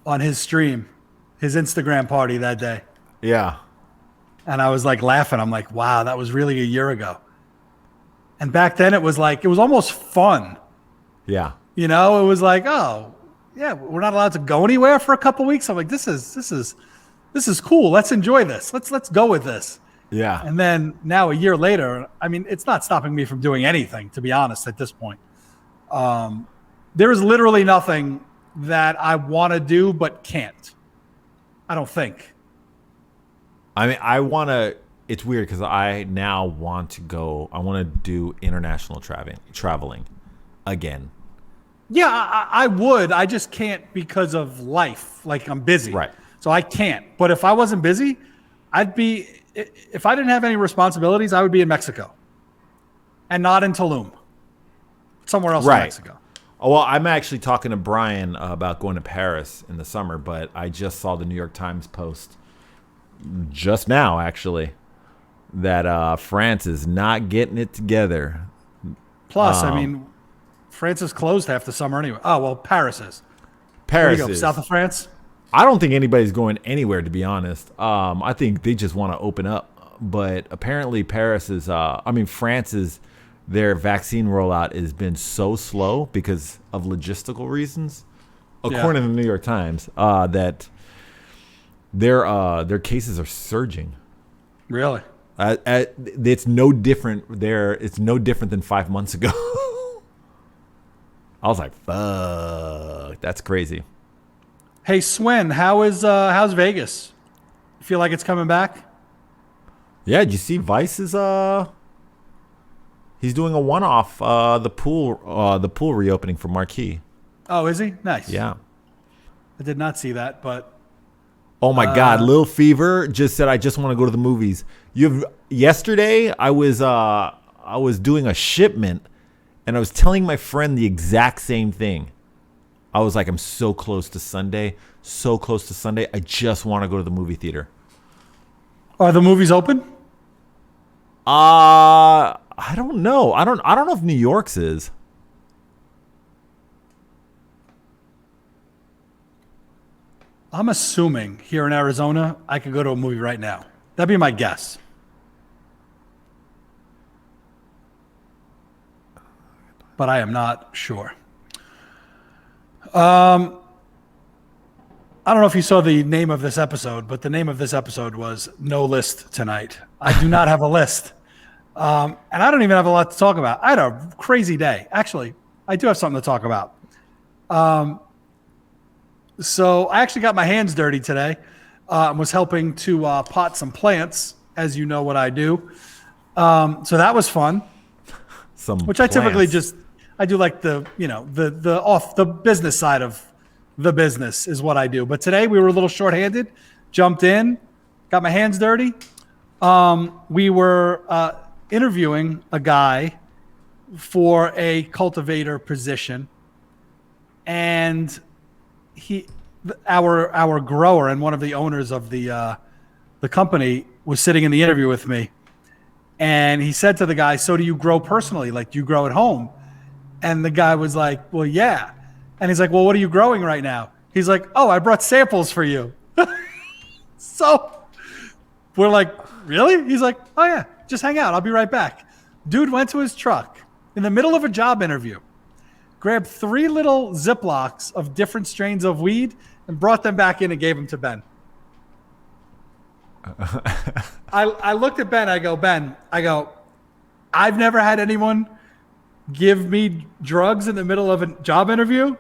on his stream, his Instagram party that day. Yeah. And I was like laughing. I'm like, wow, that was really a year ago. And back then it was almost fun. Yeah. You know, it was like, oh, yeah, we're not allowed to go anywhere for a couple weeks. I'm like, this is cool. Let's enjoy this. Let's go with this. Yeah. And then now a year later, I mean, it's not stopping me from doing anything, to be honest, at this point. There is literally nothing that I want to do but can't. I don't think. I mean, it's weird because I now want to go. I want to do international traveling again. Yeah, I would. I just can't because of life. Like, I'm busy. Right. So I can't. But if I wasn't busy, if I didn't have any responsibilities, I would be in Mexico and not in Tulum. Somewhere else in Mexico. Oh, well, I'm actually talking to Brian about going to Paris in the summer, but I just saw the New York Times post just now, actually, that France is not getting it together. Plus, I mean, France is closed half the summer anyway. Oh, well, Paris is. Paris Where do you go, south of France? I don't think anybody's going anywhere, to be honest. I think they just want to open up. But apparently France is, their vaccine rollout has been so slow because of logistical reasons, according to the New York Times, that their cases are surging. Really? It's no different there. It's no different than 5 months ago. I was like, fuck, that's crazy. Hey, Swin, how's Vegas? You feel like it's coming back? Yeah, did you see Vice is he's doing a one-off the pool reopening for Marquee. Oh, is he? Nice. Yeah. I did not see that, but oh my God, Lil Fever just said I just want to go to the movies. Yesterday I was doing a shipment and I was telling my friend the exact same thing. I was like, I'm so close to Sunday. I just want to go to the movie theater. Are the movies open? I don't know. I don't know if New York's is. I'm assuming here in Arizona, I could go to a movie right now. That'd be my guess. But I am not sure. I don't know if you saw the name of this episode, but the name of this episode was No List Tonight. I do not have a list. And I don't even have a lot to talk about. I had a crazy day. Actually, I do have something to talk about. So I actually got my hands dirty today. Was helping to pot some plants, as you know what I do. So that was fun. Which I typically I do like the business side of the business is what I do. But today we were a little shorthanded, jumped in, got my hands dirty. We were interviewing a guy for a cultivator position, and our grower and one of the owners of the company was sitting in the interview with me, and he said to the guy, "So do you grow personally? Like, do you grow at home?" And the guy was like, "Well, yeah." And he's like, "Well, what are you growing right now?" He's like, "Oh, I brought samples for you." So we're like, "Really?" He's like, "Oh yeah, just hang out. I'll be right back." Dude went to his truck in the middle of a job interview, grabbed 3 little Ziplocs of different strains of weed and brought them back in and gave them to Ben. I looked at Ben. I go, "Ben, I've never had anyone give me drugs in the middle of a job interview.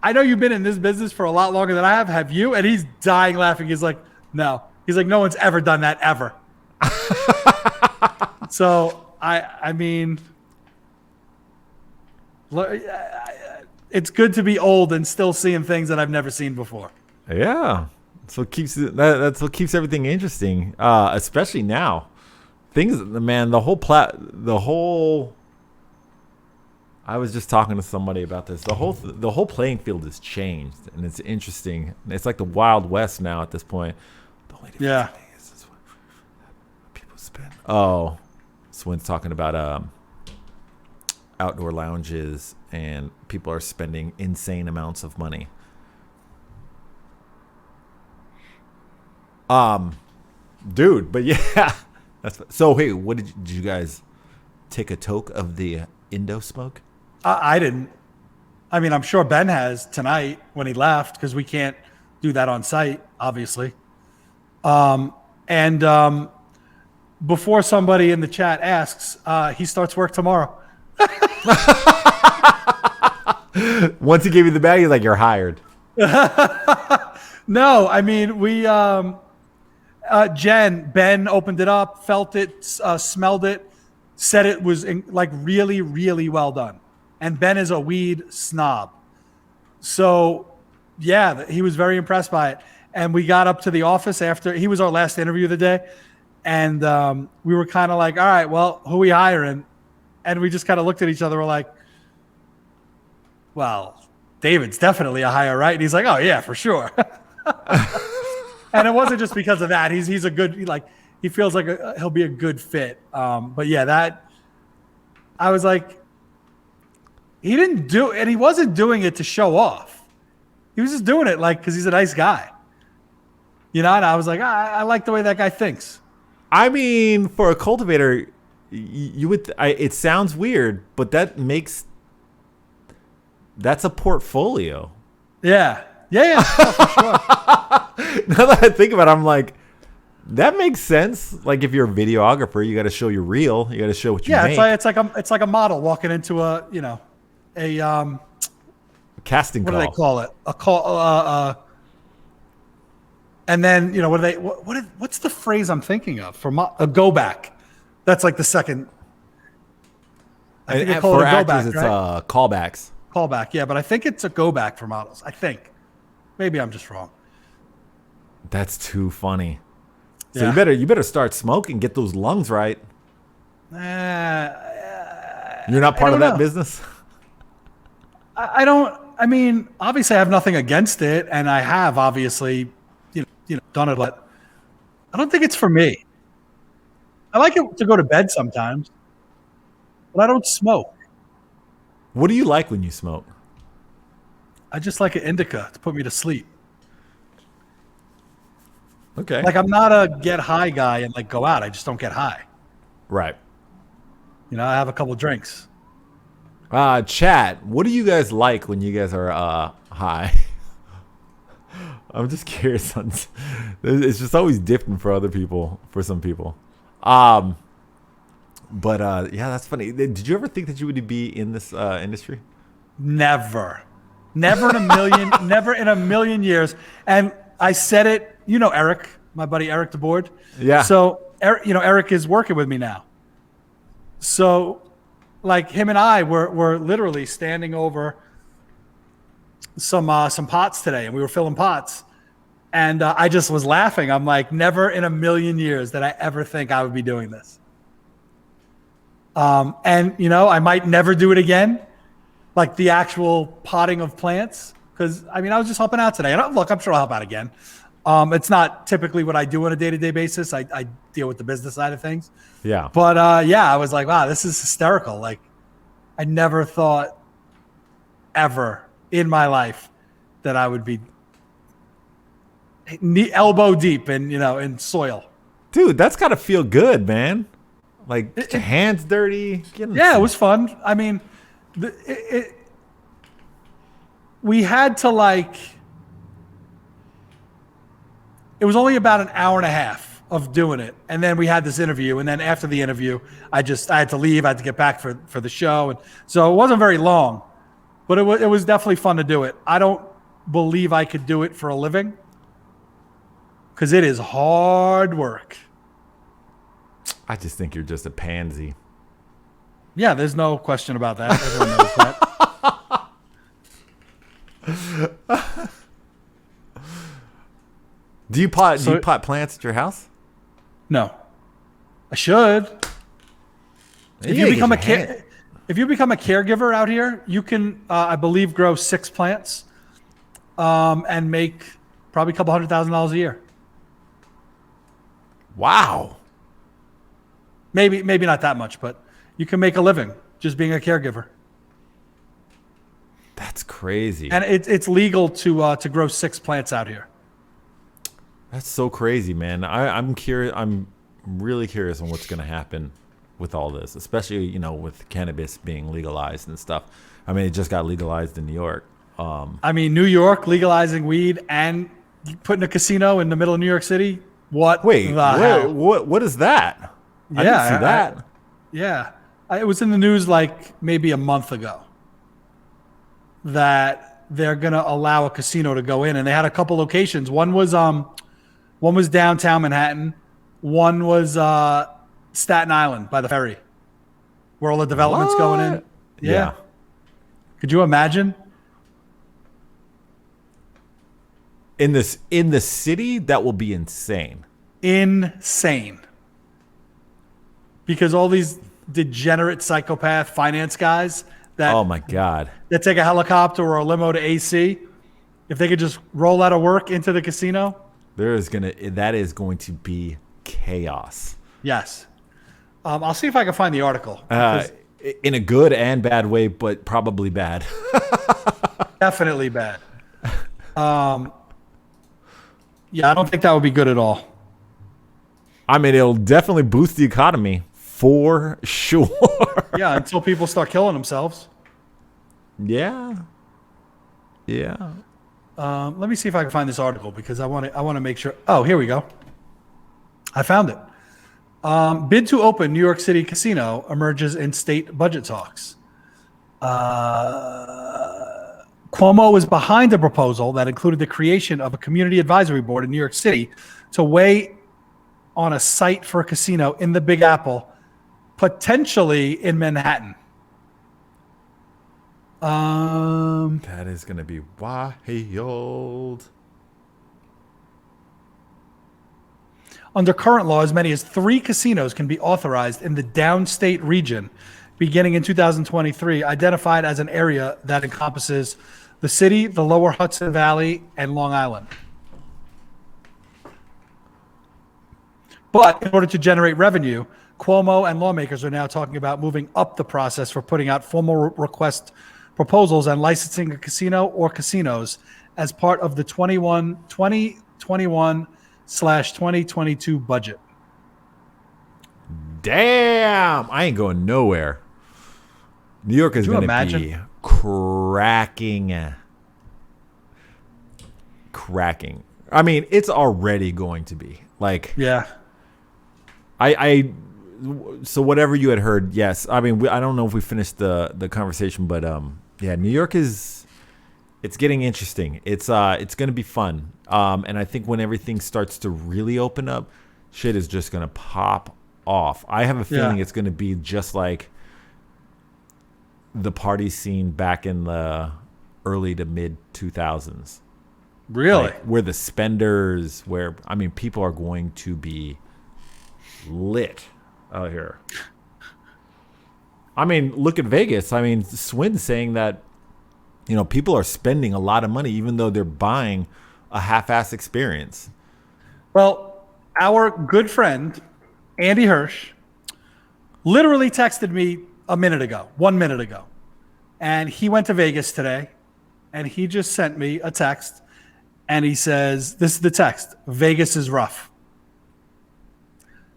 I know you've been in this business for a lot longer than I have. Have you?" And he's dying laughing. He's like, "No." He's like, "No one's ever done that ever." So I mean, it's good to be old and still seeing things that I've never seen before. Yeah. So that's what keeps everything interesting, especially now. Things, man, the whole. I was just talking to somebody about this. The whole playing field has changed, and it's interesting. It's like the Wild West now at this point. The only difference is what people spend. Oh, Swin's talking about outdoor lounges, and people are spending insane amounts of money. Dude, but yeah, so. Hey, what did you guys take a toke of the Indo smoke? I didn't. I mean, I'm sure Ben has tonight when he left, because we can't do that on site, obviously. And before somebody in the chat asks, he starts work tomorrow. Once he gave you the bag, he's like, "You're hired." No, I mean, Ben opened it up, felt it, smelled it, said it was really, really well done. And Ben is a weed snob. So, yeah, he was very impressed by it. And we got up to the office after. He was our last interview of the day. And we were kind of like, "All right, well, who are we hiring?" And we just kind of looked at each other. We're like, "Well, David's definitely a hire, right?" And he's like, "Oh, yeah, for sure." And it wasn't just because of that. He's a good, he feels like he'll be a good fit. But yeah, I was like, he didn't do, and he wasn't doing it to show off. He was just doing it because he's a nice guy. And I was like, I like the way that guy thinks. I mean, for a cultivator, it sounds weird, but that's a portfolio. Yeah. Yeah, for sure. Now that I think about it, I'm like, that makes sense. Like, if you're a videographer, you got to show your reel. You got to show what you make. Yeah, it's like a model walking into a casting call. What do they call it? A call. And then what's the phrase I'm thinking of for a go back? That's like the second. I think they call for it a go actors, back, it's right? Callbacks. Callback, yeah, but I think it's a go back for models. I think. Maybe I'm just wrong. That's too funny. So Yeah. you better start smoking, get those lungs right. You're not part of that business? I don't. I mean, obviously, I have nothing against it, and I have obviously, done it. But I don't think it's for me. I like it to go to bed sometimes, but I don't smoke. What do you like when you smoke? I just like an indica to put me to sleep. Okay. Like, I'm not a get high guy and go out. I just don't get high. Right. I have a couple drinks. Chat, what do you guys like when you guys are high? I'm just curious. It's just always different for other people, for some people. But yeah, that's funny. Did you ever think that you would be in this industry? Never. Never in a million, never in a million years. And I said it, Eric, my buddy Eric DeBoard. Yeah. So, Eric is working with me now. So, like him and I were literally standing over some pots today, and we were filling pots. And I just was laughing. I'm like, never in a million years did I ever think I would be doing this. And, I might never do it again, like the actual potting of plants. Because, I was just helping out today. And look, I'm sure I'll help out again. It's not typically what I do on a day-to-day basis. I deal with the business side of things. Yeah. But, I was like, wow, this is hysterical. Like, I never thought ever in my life that I would be elbow deep in soil. Dude, that's got to feel good, man. Like, get your hands dirty. Yeah, it was fun. We had to it was only about an hour and a half of doing it. And then we had this interview. And then after the interview, I had to leave. I had to get back for the show. And so it wasn't very long, but it was definitely fun to do it. I don't believe I could do it for a living because it is hard work. I just think you're just a pansy. Yeah, there's no question about that. Everyone knows that. Do you pot plants at your house? No. I should. If you become a caregiver out here, you can, I believe, grow 6 plants and make probably a couple $100,000 a year. Wow. Maybe not that much, but you can make a living just being a caregiver. That's crazy. And it's legal to grow 6 plants out here. That's so crazy, man. I'm curious. I'm really curious on what's going to happen with all this, especially with cannabis being legalized and stuff. It just got legalized in New York. New York legalizing weed and putting a casino in the middle of New York City. What? Wait, what is that? I didn't see that. It was in the news maybe a month ago that they're going to allow a casino to go in, and they had a couple locations. One was downtown Manhattan. One was Staten Island by the ferry, where all the development's going in. Yeah. Could you imagine? In the city, that will be insane. Insane. Because all these degenerate psychopath finance guys that oh my God, that take a helicopter or a limo to AC, if they could just roll out of work into the casino, that is going to be chaos. Yes. I'll see if I can find the article. In a good and bad way, but probably bad. Definitely bad. Yeah, I don't think that would be good at all. It'll definitely boost the economy for sure. Yeah, until people start killing themselves. Yeah. Let me see if I can find this article because I want to make sure. Oh, here we go. I found it. Bid to open New York City casino emerges in state budget talks. Cuomo is behind a proposal that included the creation of a community advisory board in New York City to weigh on a site for a casino in the Big Apple, potentially in Manhattan. That is going to be wild. Under current law, as many as 3 casinos can be authorized in the downstate region beginning in 2023, identified as an area that encompasses the city, the lower Hudson Valley, and Long Island. But in order to generate revenue, Cuomo and lawmakers are now talking about moving up the process for putting out formal request proposals and licensing a casino or casinos as part of the 2021/2022 budget. Damn, I ain't going nowhere. New York is going to be cracking. It's already going to be. Yeah. So whatever you had heard, yes. I don't know if we finished the conversation, but yeah, New York is It's getting interesting. It's going to be fun. And I think when everything starts to really open up, shit is just going to pop off. I have a feeling it's going to be just like the party scene back in the early to mid 2000s. Really? Like, where the spenders, people are going to be lit out here. I mean, look at Vegas. I mean, Swin's saying that, people are spending a lot of money even though they're buying a half-ass experience. Well, our good friend, Andy Hirsch, literally texted me 1 minute ago. And he went to Vegas today, and he just sent me a text, and he says, this is the text, Vegas is rough.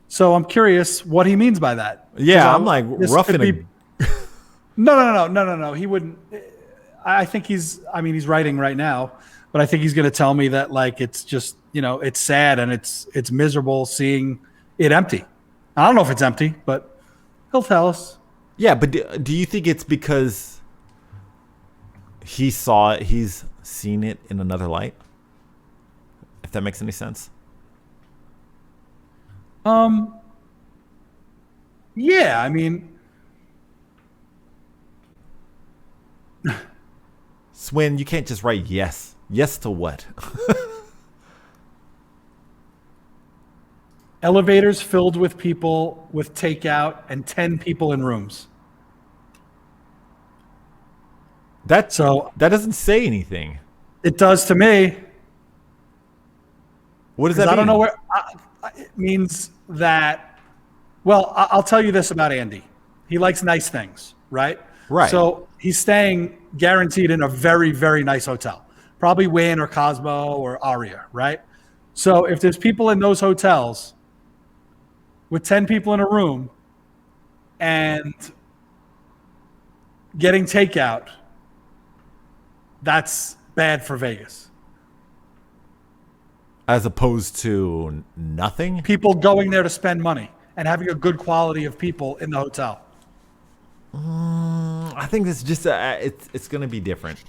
So I'm curious what he means by that. Yeah, I'm like, rough in a... No. He wouldn't. I think he's writing right now, but I think he's going to tell me that, like, it's just, it's sad and it's miserable seeing it empty. I don't know if it's empty, but he'll tell us. Yeah, but do you think it's because he's seen it in another light? If that makes any sense. Yeah, I mean, Swin, you can't just write yes. Yes to what? elevators filled with people with takeout and 10 people in rooms. That doesn't say anything. It does to me. What does that mean? I don't know where. It means that. Well, I'll tell you this about Andy. He likes nice things, right? Right. So he's staying guaranteed in a very, very nice hotel, probably Wynn or Cosmo or Aria, right? So if there's people in those hotels with 10 people in a room and getting takeout, that's bad for Vegas. As opposed to nothing? People going there to spend money and having a good quality of people in the hotel. I think it's just it's going to be different.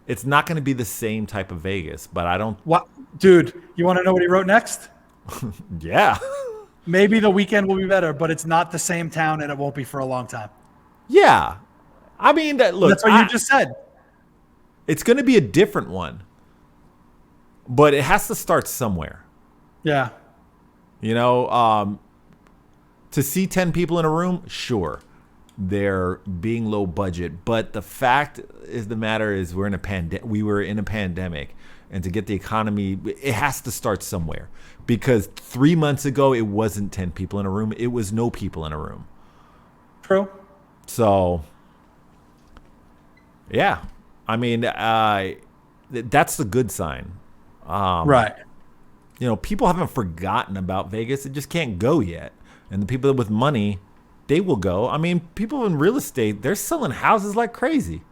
It's not going to be the same type of Vegas, but I don't... What, dude, you want to know what he wrote next? Yeah. Maybe the weekend will be better, but it's not the same town and it won't be for a long time. Yeah. I mean, look... That's what you just said. It's going to be a different one. But it has to start somewhere. Yeah. To see 10 people in a room, sure. They're being low budget. But the fact is the matter is we were in a pandemic. And to get the economy, it has to start somewhere. Because 3 months ago, it wasn't 10 people in a room. It was no people in a room. True. So, yeah. I mean, that's the good sign. Right. People haven't forgotten about Vegas. It just can't go yet. And the people with money, they will go. I mean, people in real estate, they're selling houses like crazy.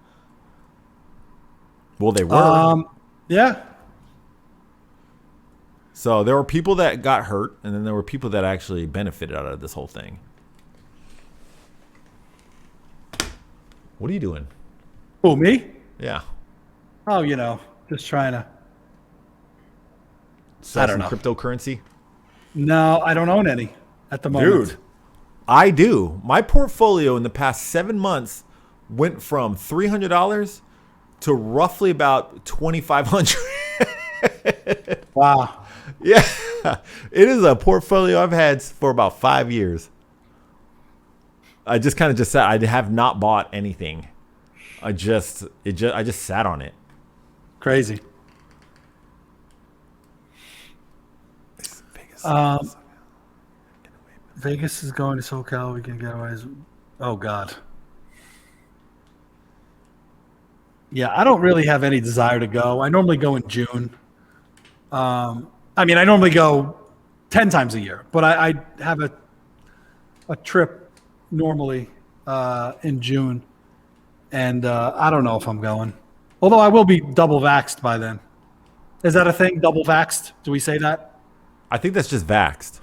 Well, they were. Yeah. So there were people that got hurt, and then there were people that actually benefited out of this whole thing. What are you doing? Who, me? Yeah. Oh, just trying to. I don't know. Cryptocurrency? No, I don't own any at the moment. Dude, I do. My portfolio in the past 7 months went from $300 to roughly about $2,500. Wow. Yeah. It is a portfolio I've had for about 5 years. I just said I have not bought anything. I just sat on it. Crazy. Vegas is going to SoCal. We can get away. Oh God. Yeah, I don't really have any desire to go. I normally go in June. I normally go 10 times a year, but I have a trip normally in June, and I don't know if I'm going. Although I will be double vaxxed by then. Is that a thing? Double vaxxed? Do we say that? I think that's just vaxxed.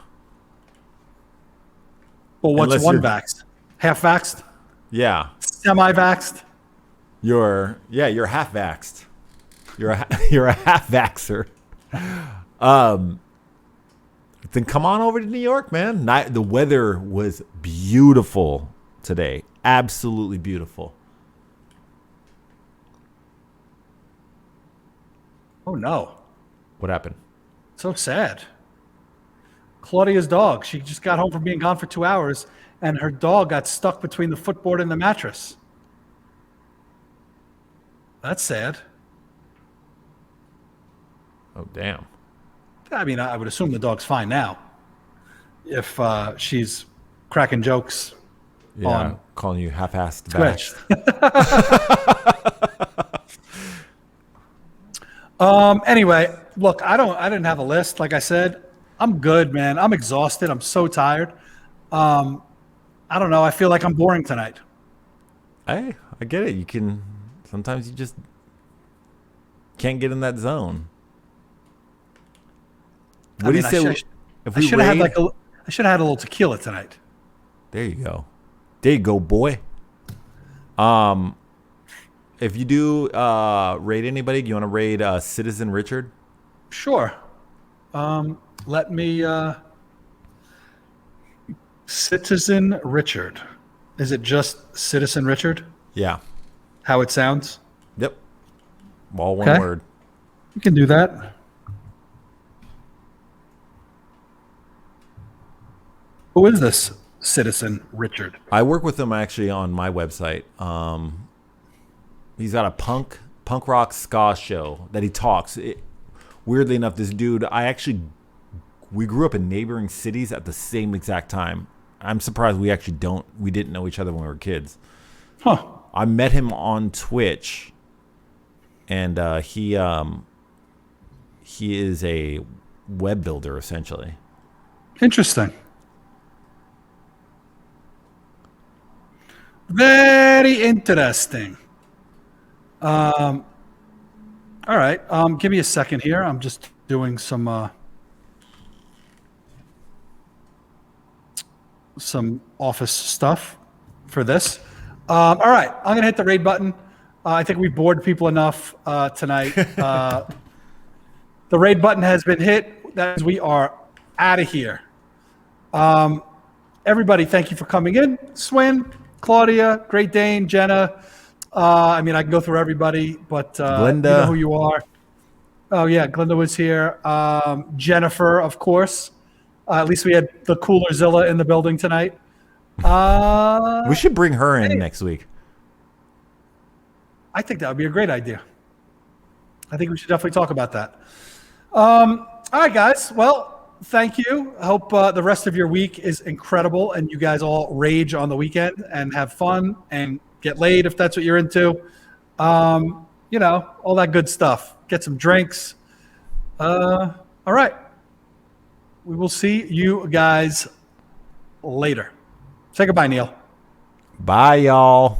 Well, what's Unless one you're... vaxxed? Half vaxxed? Yeah. Semi-vaxxed? You're half vaxxed. You're a half vaxxer. Then come on over to New York, man. The weather was beautiful today. Absolutely beautiful. Oh, no. What happened? So sad. Claudia's dog. She just got home from being gone for 2 hours, and her dog got stuck between the footboard and the mattress. That's sad. Oh, damn. I mean, I would assume the dog's fine now. If she's cracking jokes on calling you half-assed Twitch. Anyway, look, I didn't have a list. Like I said, I'm good, man. I'm exhausted. I'm so tired. I don't know. I feel like I'm boring tonight. Hey, I get it. Sometimes you just can't get in that zone. What do you say? If we I should have had a little tequila tonight. There you go. There you go, boy. If you do raid anybody, do you want to raid Citizen Richard? Sure. Let me. Citizen Richard. Is it just Citizen Richard? Yeah. How it sounds? Yep. All one word. You can do that. Who is this Citizen Richard? I work with him actually on my website. He's got a punk rock ska show that he talks. Weirdly enough, this dude, we grew up in neighboring cities at the same exact time. I'm surprised we didn't know each other when we were kids. Huh. I met him on Twitch, and he is a web builder essentially. Interesting. Very interesting. All right. Give me a second here. I'm just doing some office stuff for this. All right. I'm going to hit the raid button. I think we bored people enough tonight. The raid button has been hit. That means we are out of here. Everybody, thank you for coming in. Swin, Claudia, Great Dane, Jenna. I mean, I can go through everybody, but Glenda. You know who you are. Oh, yeah, Glenda was here. Jennifer, of course. At least we had the cooler Zilla in the building tonight. We should bring her in next week. I think that would be a great idea. I think we should definitely talk about that. All right, guys. Well, thank you. I hope the rest of your week is incredible and you guys all rage on the weekend and have fun and get laid if that's what you're into. You know, all that good stuff. Get some drinks. All right. We will see you guys later. Say goodbye, Neil. Bye, y'all.